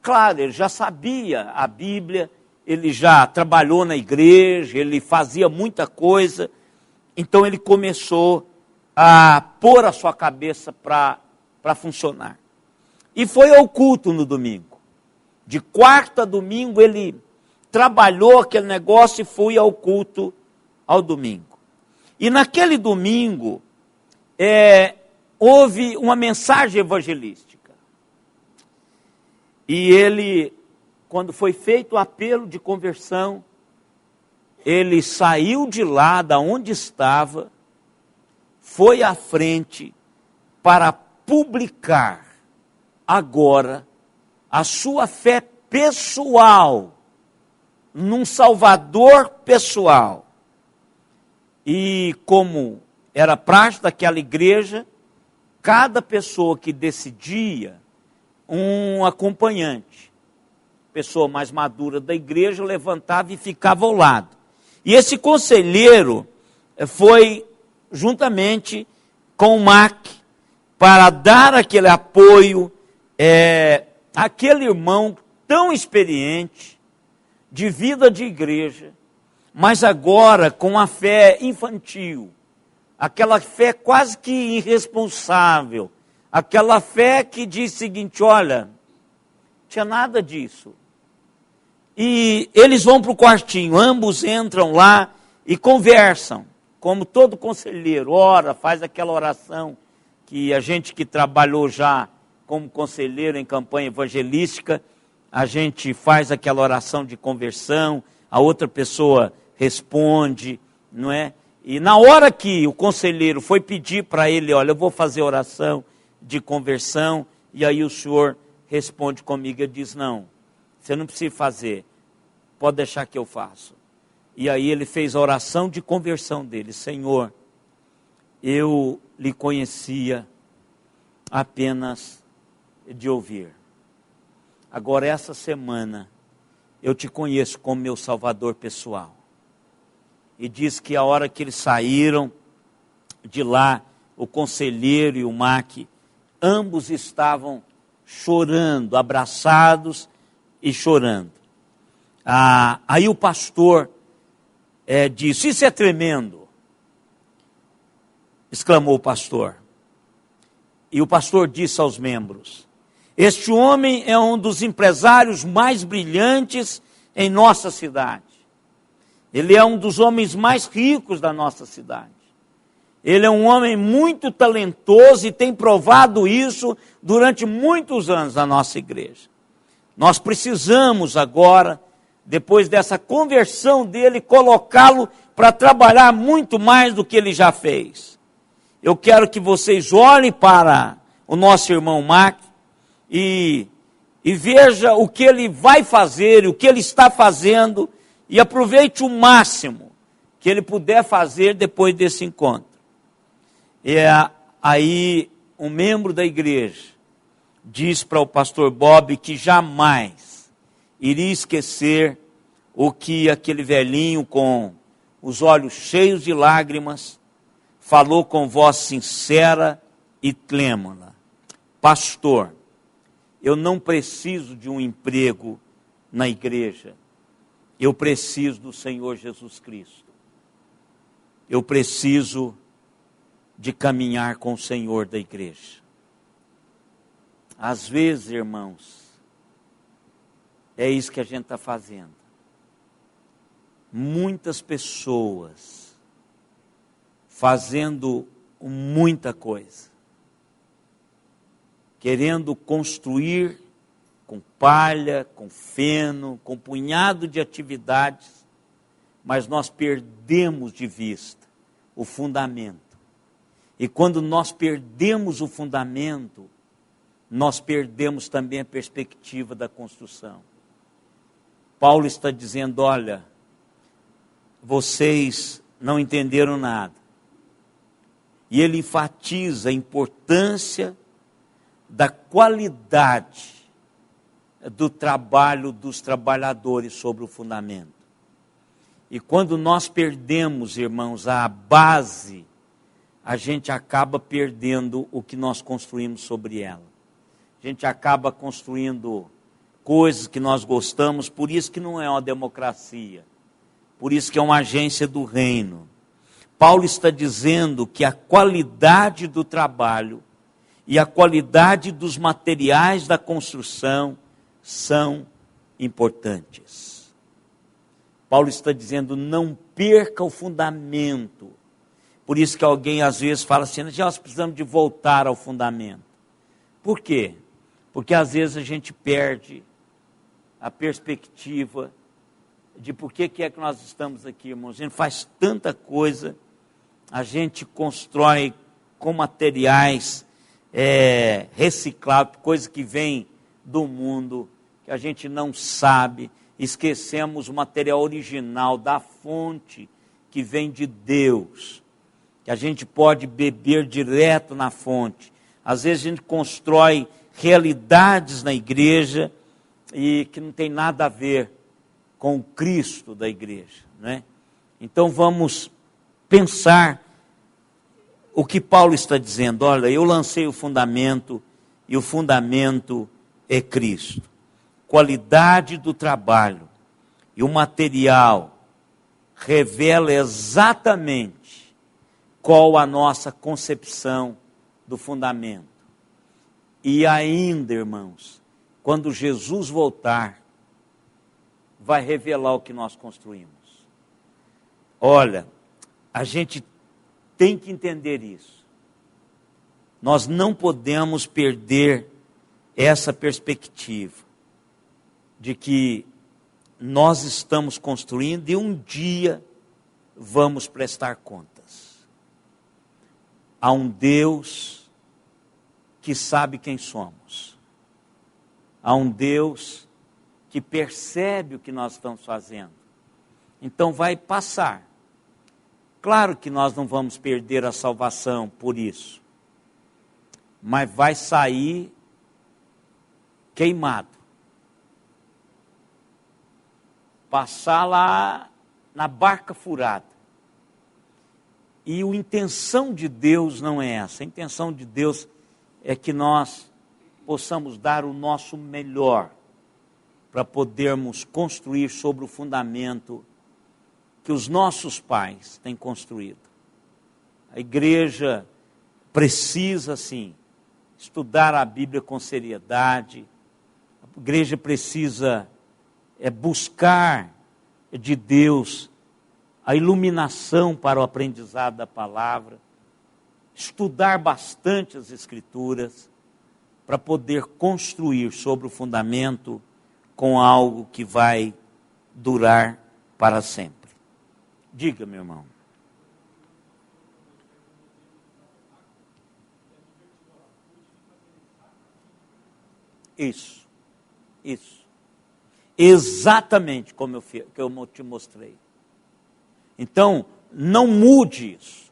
Claro, ele já sabia a Bíblia, ele já trabalhou na igreja, ele fazia muita coisa, então ele começou a pôr a sua cabeça para funcionar. E foi ao culto no domingo. De quarta a domingo ele trabalhou aquele negócio e foi ao culto ao domingo. E naquele domingo houve uma mensagem evangelística. E ele, quando foi feito o apelo de conversão, ele saiu de lá, da onde estava, foi à frente para publicar agora a sua fé pessoal, num Salvador pessoal. E como era prática daquela igreja, cada pessoa que decidia, um acompanhante, pessoa mais madura da igreja, levantava e ficava ao lado. E esse conselheiro foi juntamente com o Mac para dar aquele apoio àquele irmão tão experiente, de vida de igreja, mas agora com a fé infantil, aquela fé quase que irresponsável, aquela fé que diz o seguinte: olha, não tinha nada disso. E eles vão para o quartinho, ambos entram lá e conversam, como todo conselheiro, ora, faz aquela oração que a gente que trabalhou já como conselheiro em campanha evangelística, a gente faz aquela oração de conversão, a outra pessoa responde, não é? E na hora que o conselheiro foi pedir para ele, olha, eu vou fazer oração de conversão, e aí o senhor responde comigo, ele diz, não, você não precisa fazer, pode deixar que eu faço. E aí ele fez a oração de conversão dele, Senhor, eu lhe conhecia apenas de ouvir. Agora essa semana eu te conheço como meu salvador pessoal. E diz que a hora que eles saíram de lá, o conselheiro e o Mac, ambos estavam chorando, abraçados e chorando. Aí o pastor disse, isso é tremendo, exclamou o pastor. E o pastor disse aos membros, este homem é um dos empresários mais brilhantes em nossa cidade. Ele é um dos homens mais ricos da nossa cidade. Ele é um homem muito talentoso e tem provado isso durante muitos anos na nossa igreja. Nós precisamos agora, depois dessa conversão dele, colocá-lo para trabalhar muito mais do que ele já fez. Eu quero que vocês olhem para o nosso irmão Mac e veja o que ele vai fazer, o que ele está fazendo, e aproveite o máximo que ele puder fazer depois desse encontro. E aí um membro da igreja diz para o pastor Bob que jamais iria esquecer o que aquele velhinho com os olhos cheios de lágrimas falou com voz sincera e trêmula. Pastor, eu não preciso de um emprego na igreja. Eu preciso do Senhor Jesus Cristo. Eu preciso de caminhar com o Senhor da igreja. Às vezes, irmãos, é isso que a gente está fazendo. Muitas pessoas fazendo muita coisa, querendo construir com palha, com feno, com punhado de atividades, mas nós perdemos de vista o fundamento. E quando nós perdemos o fundamento, nós perdemos também a perspectiva da construção. Paulo está dizendo, olha, vocês não entenderam nada. E ele enfatiza a importância da qualidade do trabalho dos trabalhadores sobre o fundamento. E quando nós perdemos, irmãos, a base, a gente acaba perdendo o que nós construímos sobre ela. A gente acaba construindo coisas que nós gostamos, por isso que não é uma democracia, por isso que é uma agência do reino. Paulo está dizendo que a qualidade do trabalho e a qualidade dos materiais da construção são importantes. Paulo está dizendo, não perca o fundamento. Por isso que alguém às vezes fala assim, nós precisamos de voltar ao fundamento. Por quê? Porque às vezes a gente perde a perspectiva de por que é que nós estamos aqui, irmãos. A gente faz tanta coisa, a gente constrói com materiais reciclados, coisa que vem do mundo, que a gente não sabe, esquecemos o material original da fonte que vem de Deus, que a gente pode beber direto na fonte. Às vezes a gente constrói realidades na igreja e que não tem nada a ver com o Cristo da igreja, né? Então vamos pensar o que Paulo está dizendo. Olha, eu lancei o fundamento e o fundamento é Cristo. qualidade do trabalho e o material revela exatamente qual a nossa concepção do fundamento. E ainda, irmãos, quando Jesus voltar, vai revelar o que nós construímos. Olha, a gente tem que entender isso. Nós não podemos perder essa perspectiva de que nós estamos construindo e um dia vamos prestar contas. Há um Deus que sabe quem somos. Há um Deus que percebe o que nós estamos fazendo. Então vai passar. Claro que nós não vamos perder a salvação por isso. Mas vai sair queimado. Passar lá na barca furada. E a intenção de Deus não é essa. A intenção de Deus é que nós possamos dar o nosso melhor para podermos construir sobre o fundamento que os nossos pais têm construído. A igreja precisa, sim, estudar a Bíblia com seriedade. A igreja precisa buscar de Deus a iluminação para o aprendizado da palavra, estudar bastante as Escrituras para poder construir sobre o fundamento com algo que vai durar para sempre. Diga, meu irmão. Isso. Exatamente como eu te mostrei. Então, não mude isso.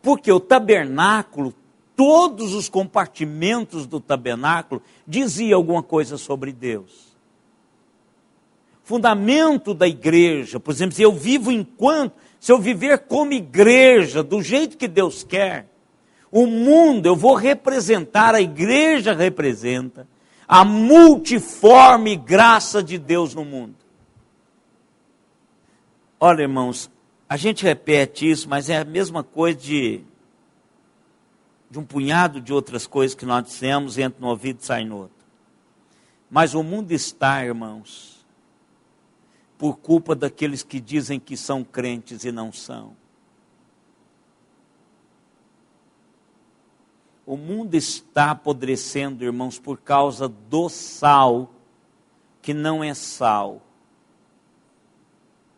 Porque o tabernáculo, todos os compartimentos do tabernáculo diziam alguma coisa sobre Deus. Fundamento da igreja, por exemplo, se eu viver como igreja, do jeito que Deus quer, o mundo, eu vou representar, a igreja representa a multiforme graça de Deus no mundo. Olha, irmãos, a gente repete isso, mas é a mesma coisa de um punhado de outras coisas que nós dissemos, entra no ouvido e sai no outro. Mas o mundo está, irmãos, por culpa daqueles que dizem que são crentes e não são. O mundo está apodrecendo, irmãos, por causa do sal, que não é sal.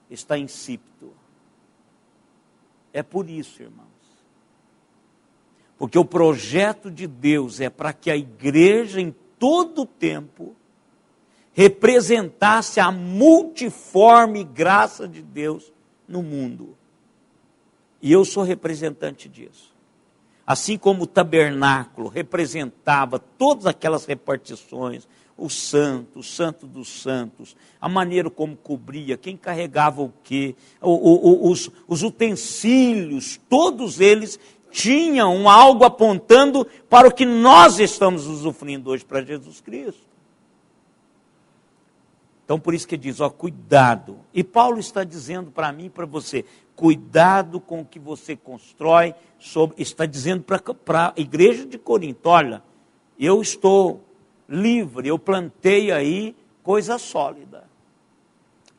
Está insípido. É por isso, irmãos. Porque o projeto de Deus é para que a igreja, em todo o tempo, representasse a multiforme graça de Deus no mundo. E eu sou representante disso. Assim como o tabernáculo representava todas aquelas repartições, o santo dos santos, a maneira como cobria, quem carregava o quê, os utensílios, todos eles tinham algo apontando para o que nós estamos usufruindo hoje para Jesus Cristo. Então, por isso que diz, cuidado. E Paulo está dizendo para mim e para você, cuidado com o que você constrói, está dizendo para a igreja de Corinto, olha, eu estou livre, eu plantei aí coisa sólida.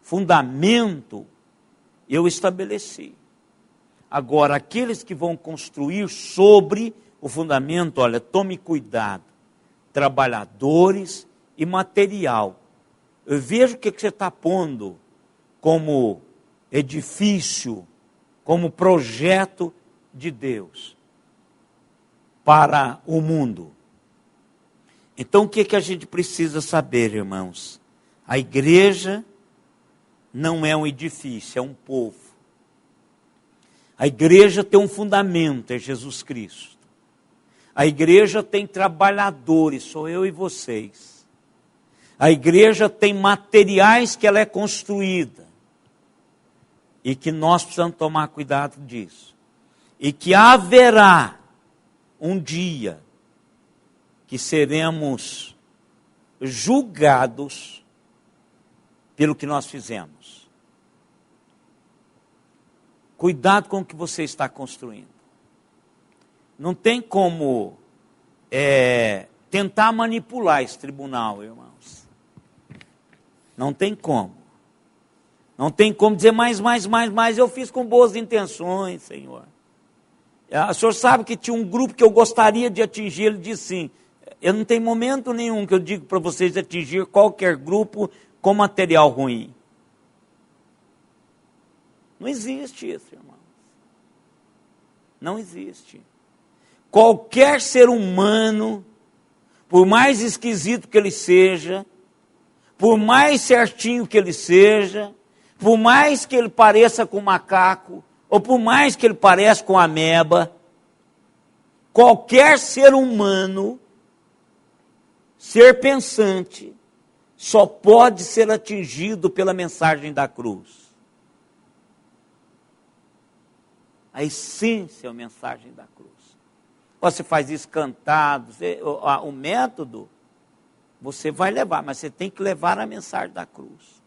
Fundamento, eu estabeleci. Agora, aqueles que vão construir sobre o fundamento, olha, tome cuidado. Trabalhadores e material. Eu vejo o que você está pondo como edifício, como projeto de Deus para o mundo. Então, o que a gente precisa saber, irmãos? A igreja não é um edifício, é um povo. A igreja tem um fundamento, é Jesus Cristo. A igreja tem trabalhadores, sou eu e vocês. A igreja tem materiais que ela é construída. E que nós precisamos tomar cuidado disso. E que haverá um dia que seremos julgados pelo que nós fizemos. Cuidado com o que você está construindo. Não tem como tentar manipular esse tribunal, irmãos. Não tem como. Não tem como dizer mais, eu fiz com boas intenções, Senhor. O Senhor sabe que tinha um grupo que eu gostaria de atingir, ele disse sim. Eu não tenho momento nenhum que eu digo para vocês atingir qualquer grupo com material ruim. Não existe isso, irmãos. Não existe. Qualquer ser humano, por mais esquisito que ele seja, por mais certinho que ele seja, por mais que ele pareça com macaco, ou por mais que ele pareça com ameba, qualquer ser humano, ser pensante, só pode ser atingido pela mensagem da cruz. A essência é a mensagem da cruz. Você faz isso cantado, o método, você vai levar, mas você tem que levar a mensagem da cruz.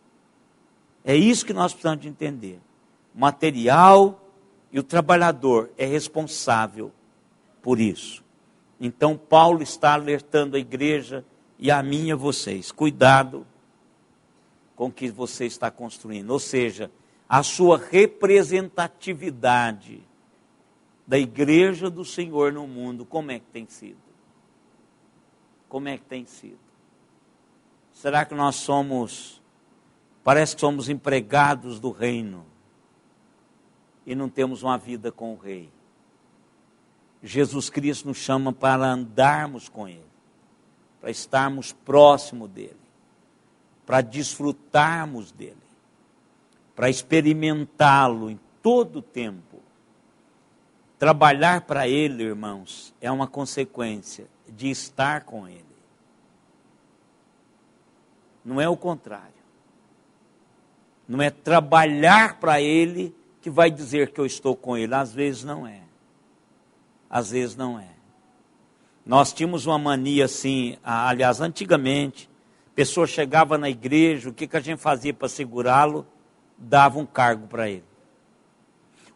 É isso que nós precisamos de entender. O material e o trabalhador é responsável por isso. Então Paulo está alertando a igreja e a mim e a vocês. Cuidado com o que você está construindo. Ou seja, a sua representatividade da igreja do Senhor no mundo, como é que tem sido? Como é que tem sido? Será que nós parece que somos empregados do reino e não temos uma vida com o rei? Jesus Cristo nos chama para andarmos com ele, para estarmos próximo dele, para desfrutarmos dele, para experimentá-lo em todo o tempo. Trabalhar para ele, irmãos, é uma consequência de estar com ele. Não é o contrário. Não é trabalhar para ele que vai dizer que eu estou com ele. Às vezes não é. Às vezes não é. Nós tínhamos uma mania assim, aliás, antigamente, a pessoa chegava na igreja, o que a gente fazia para segurá-lo? Dava um cargo para ele.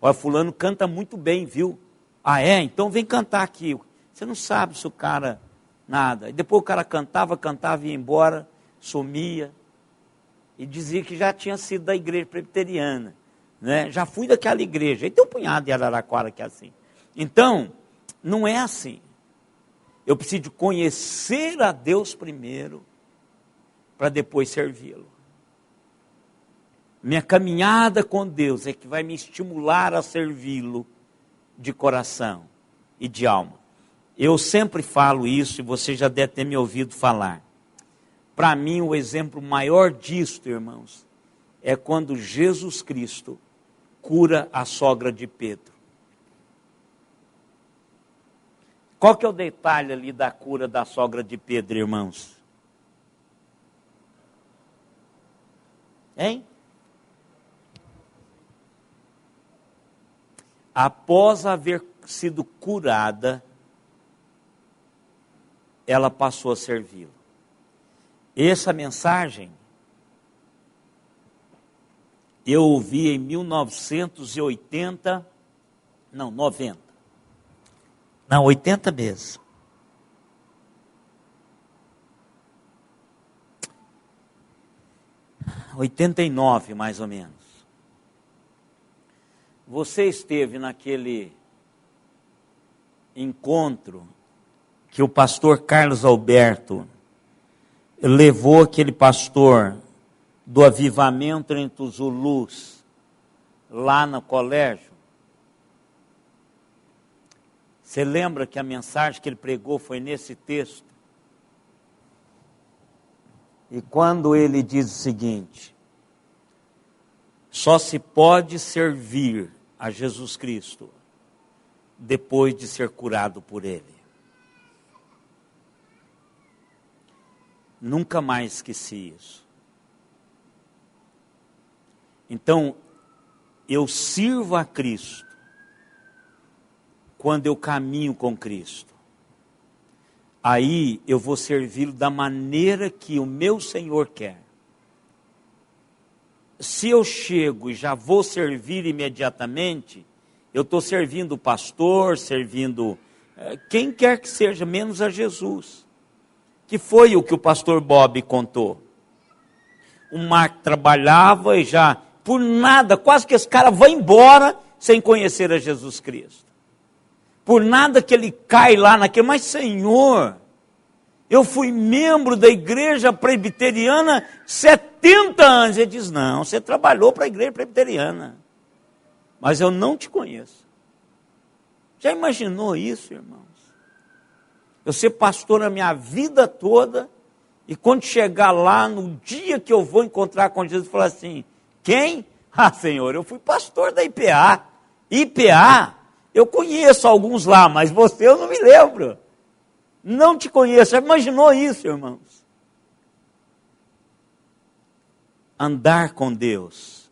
Olha, fulano canta muito bem, viu? Ah, é? Então vem cantar aqui. Você não sabe se o cara, nada. E depois o cara cantava, ia embora, sumia. E dizia que já tinha sido da igreja presbiteriana. Né? Já fui daquela igreja. E tem um punhado de Araraquara que é assim. Então, não é assim. Eu preciso conhecer a Deus primeiro, para depois servi-lo. Minha caminhada com Deus é que vai me estimular a servi-lo de coração e de alma. Eu sempre falo isso, e você já deve ter me ouvido falar. Para mim, o exemplo maior disto, irmãos, é quando Jesus Cristo cura a sogra de Pedro. Qual que é o detalhe ali da cura da sogra de Pedro, irmãos? Hein? Após haver sido curada, ela passou a servi-lo. Essa mensagem eu ouvi em 1980, não, 90. Não, 80 mesmo. Em 89, mais ou menos. Você esteve naquele encontro que o pastor Carlos Alberto levou aquele pastor do avivamento entre os Zulus lá no colégio? Você lembra que a mensagem que ele pregou foi nesse texto? E quando ele diz o seguinte: só se pode servir a Jesus Cristo depois de ser curado por ele. Nunca mais esqueci isso. Então, eu sirvo a Cristo quando eu caminho com Cristo. aí eu vou servi-lo da maneira que o meu Senhor quer. Se eu chego e já vou servir imediatamente, eu estou servindo o pastor, servindo quem quer que seja, menos a Jesus. Que foi o que o pastor Bob contou. O Mark trabalhava e já, por nada, quase que esse cara vai embora sem conhecer a Jesus Cristo. Por nada que ele cai lá naquele, mas Senhor, eu fui membro da igreja presbiteriana 70 anos. Ele diz, não, você trabalhou para a igreja presbiteriana, mas eu não te conheço. Já imaginou isso, irmãos? Eu ser pastor a minha vida toda, e quando chegar lá, no dia que eu vou encontrar com Jesus, falar assim, quem? Ah, Senhor, eu fui pastor da IPA. IPA, eu conheço alguns lá, mas você eu não me lembro. Não te conheço. Já imaginou isso, irmãos? Andar com Deus,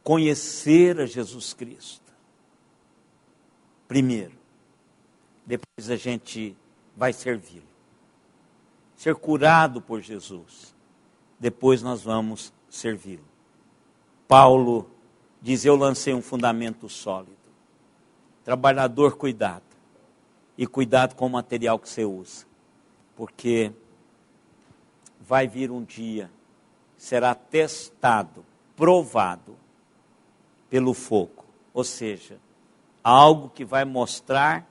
conhecer a Jesus Cristo. Primeiro, depois a gente vai servi-lo. Ser curado por Jesus, depois nós vamos servi-lo. Paulo diz, eu lancei um fundamento sólido. Trabalhador, cuidado. E cuidado com o material que você usa. Porque vai vir um dia, será testado, provado pelo fogo. Ou seja, algo que vai mostrar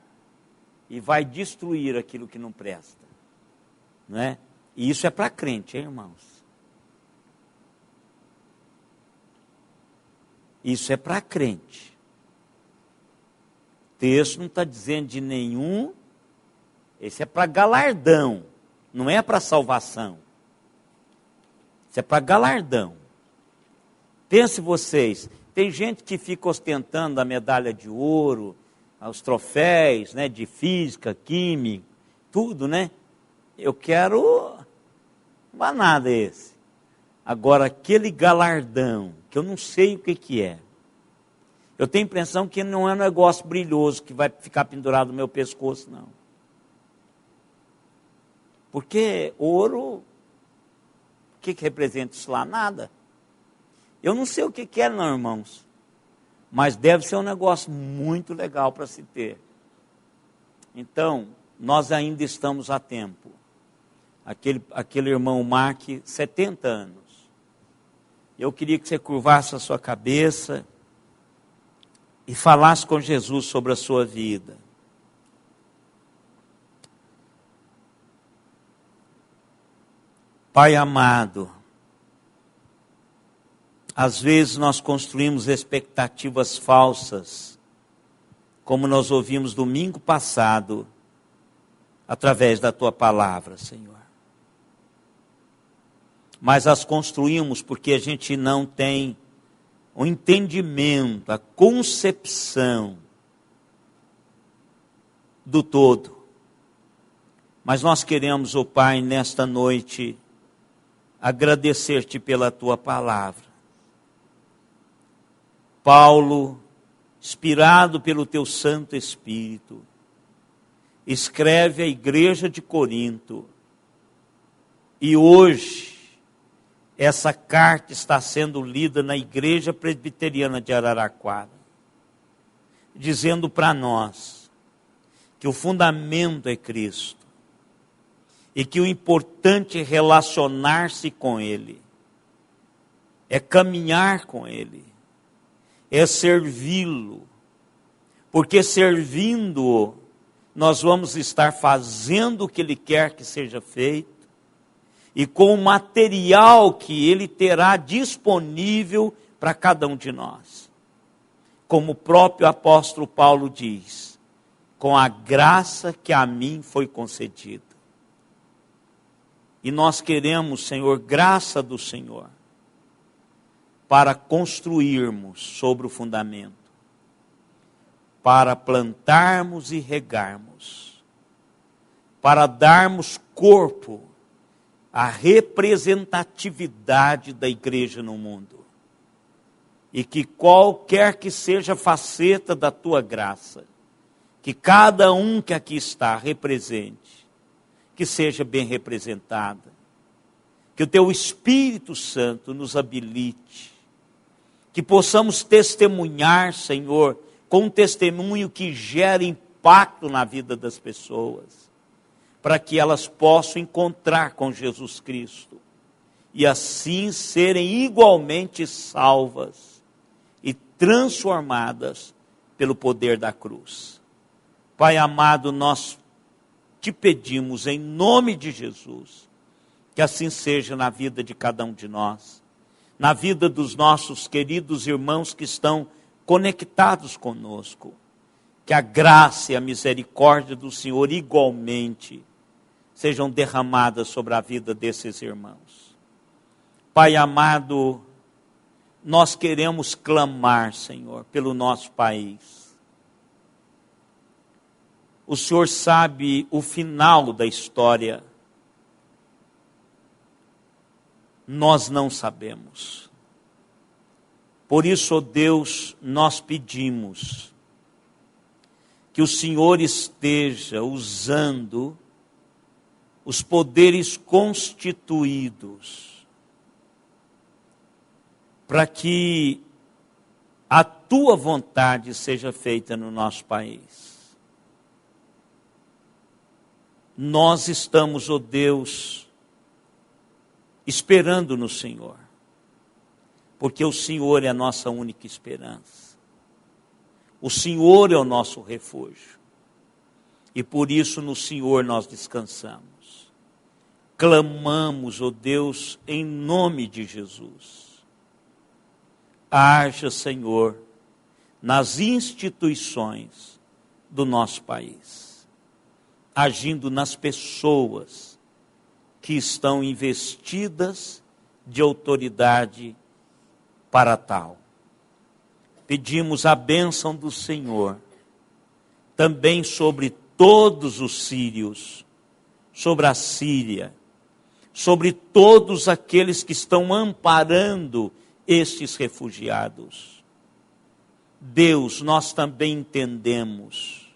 e vai destruir aquilo que não presta. Não é? E isso é para crente, hein, irmãos? Isso é para crente. O texto não está dizendo de nenhum, esse é para galardão, não é para salvação. Isso é para galardão. Pense vocês, tem gente que fica ostentando a medalha de ouro, os troféus, né, de física, química, tudo, né? Eu quero, não há nada esse. Agora, aquele galardão, que eu não sei o que é. Eu tenho a impressão que não é um negócio brilhoso que vai ficar pendurado no meu pescoço, não. Porque ouro, o que representa isso lá? Nada. Eu não sei o que é, não, irmãos. Mas deve ser um negócio muito legal para se ter. Então, nós ainda estamos a tempo. Aquele irmão Mark, 70 anos. Eu queria que você curvasse a sua cabeça e falasse com Jesus sobre a sua vida. Pai amado, às vezes nós construímos expectativas falsas, como nós ouvimos domingo passado, através da Tua palavra, Senhor. Mas as construímos porque a gente não tem o entendimento, a concepção do todo. Mas nós queremos, ó Pai, nesta noite, agradecer-te pela Tua palavra. Paulo, inspirado pelo Teu Santo Espírito, escreve à igreja de Corinto, e hoje, essa carta está sendo lida na igreja presbiteriana de Araraquara, dizendo para nós que o fundamento é Cristo e que o importante é relacionar-se com Ele, é caminhar com Ele, é servi-lo, porque servindo-o, nós vamos estar fazendo o que Ele quer que seja feito, e com o material que Ele terá disponível para cada um de nós. Como o próprio apóstolo Paulo diz, com a graça que a mim foi concedida. E nós queremos, Senhor, graça do Senhor, para construirmos sobre o fundamento, para plantarmos e regarmos, para darmos corpo a representatividade da igreja no mundo. E que qualquer que seja a faceta da Tua graça, que cada um que aqui está represente, que seja bem representada. Que o Teu Espírito Santo nos habilite. Que possamos testemunhar, Senhor, com um testemunho que gere impacto na vida das pessoas, para que elas possam encontrar com Jesus Cristo e assim serem igualmente salvas e transformadas pelo poder da cruz. Pai amado, nós te pedimos em nome de Jesus, que assim seja na vida de cada um de nós, na vida dos nossos queridos irmãos que estão conectados conosco, que a graça e a misericórdia do Senhor igualmente sejam derramadas sobre a vida desses irmãos. Pai amado, nós queremos clamar, Senhor, pelo nosso país. O Senhor sabe o final da história. Nós não sabemos. Por isso, ó Deus, nós pedimos que o Senhor esteja usando os poderes constituídos para que a Tua vontade seja feita no nosso país. Nós estamos, ó Deus, esperando no Senhor, porque o Senhor é a nossa única esperança. O Senhor é o nosso refúgio. E por isso no Senhor nós descansamos. Clamamos, ó Deus, em nome de Jesus. Haja, Senhor, nas instituições do nosso país, agindo nas pessoas que estão investidas de autoridade para tal. Pedimos a bênção do Senhor também sobre todos os sírios, sobre a Síria, sobre todos aqueles que estão amparando estes refugiados. Deus, nós também entendemos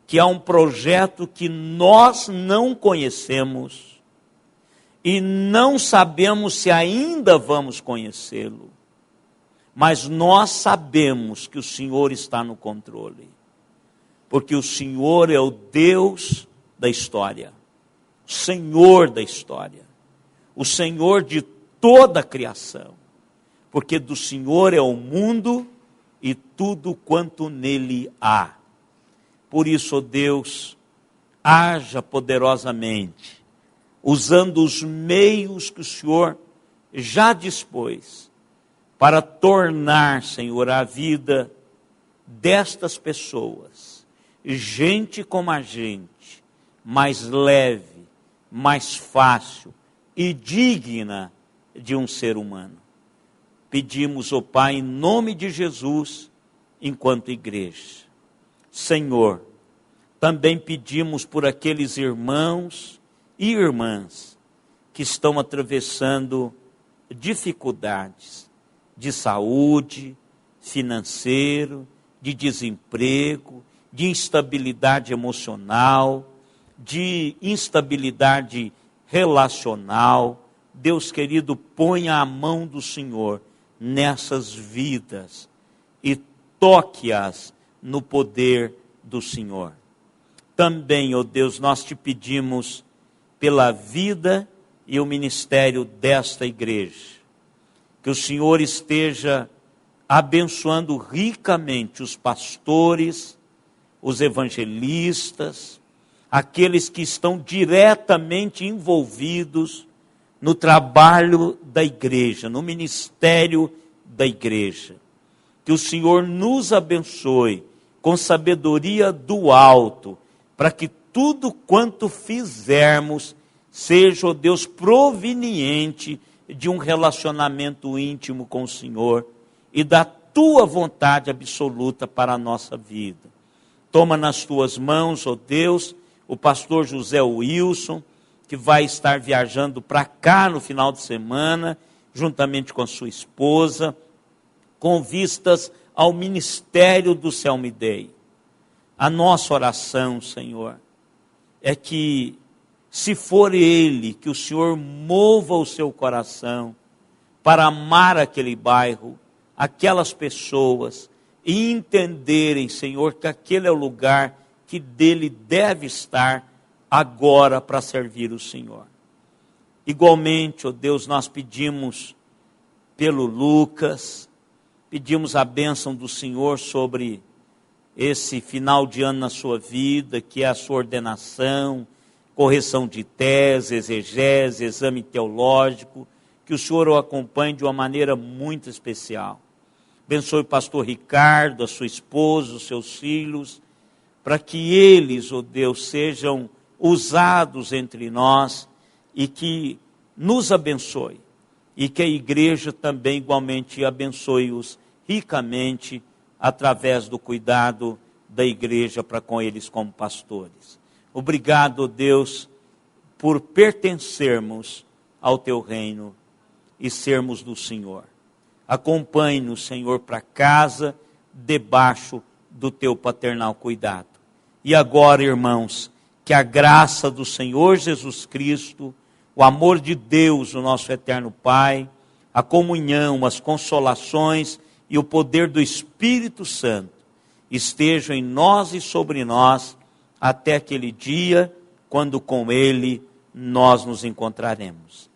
que há um projeto que nós não conhecemos e não sabemos se ainda vamos conhecê-lo, mas nós sabemos que o Senhor está no controle, porque o Senhor é o Deus da história, o Senhor da história, o Senhor de toda a criação, porque do Senhor é o mundo e tudo quanto nele há. Por isso, ó Deus, haja poderosamente, usando os meios que o Senhor já dispôs, para tornar, Senhor, a vida destas pessoas, gente como a gente, mais leve, mais fácil e digna de um ser humano. Pedimos, ó Pai, em nome de Jesus, enquanto igreja. Senhor, também pedimos por aqueles irmãos e irmãs que estão atravessando dificuldades de saúde, financeiro, de desemprego, de instabilidade emocional, de instabilidade relacional. Deus querido, ponha a mão do Senhor nessas vidas e toque-as no poder do Senhor. Também, ó Deus, nós te pedimos pela vida e o ministério desta igreja, que o Senhor esteja abençoando ricamente os pastores, os evangelistas, aqueles que estão diretamente envolvidos no trabalho da igreja, no ministério da igreja. Que o Senhor nos abençoe com sabedoria do alto, para que tudo quanto fizermos seja, ó Deus, proveniente de um relacionamento íntimo com o Senhor e da Tua vontade absoluta para a nossa vida. Toma nas Tuas mãos, ó Deus, o pastor José Wilson, que vai estar viajando para cá no final de semana, juntamente com a sua esposa, com vistas ao ministério do Selmi Day. A nossa oração, Senhor, é que Se for Ele, que o Senhor mova o seu coração para amar aquele bairro, aquelas pessoas, e entenderem, Senhor, que aquele é o lugar que dele deve estar agora para servir o Senhor. Igualmente, ó Deus, nós pedimos pelo Lucas, pedimos a bênção do Senhor sobre esse final de ano na sua vida, que é a sua ordenação, correção de tese, exegese, exame teológico, que o Senhor o acompanhe de uma maneira muito especial. Abençoe o pastor Ricardo, a sua esposa, os seus filhos, para que eles, ó Deus, sejam usados entre nós e que nos abençoe. E que a igreja também igualmente abençoe-os ricamente através do cuidado da igreja para com eles como pastores. Obrigado, Deus, por pertencermos ao teu reino e sermos do Senhor. Acompanhe-nos, Senhor, para casa, debaixo do teu paternal cuidado. E agora, irmãos, que a graça do Senhor Jesus Cristo, o amor de Deus, o nosso eterno Pai, a comunhão, as consolações e o poder do Espírito Santo estejam em nós e sobre nós até aquele dia, quando com Ele nós nos encontraremos.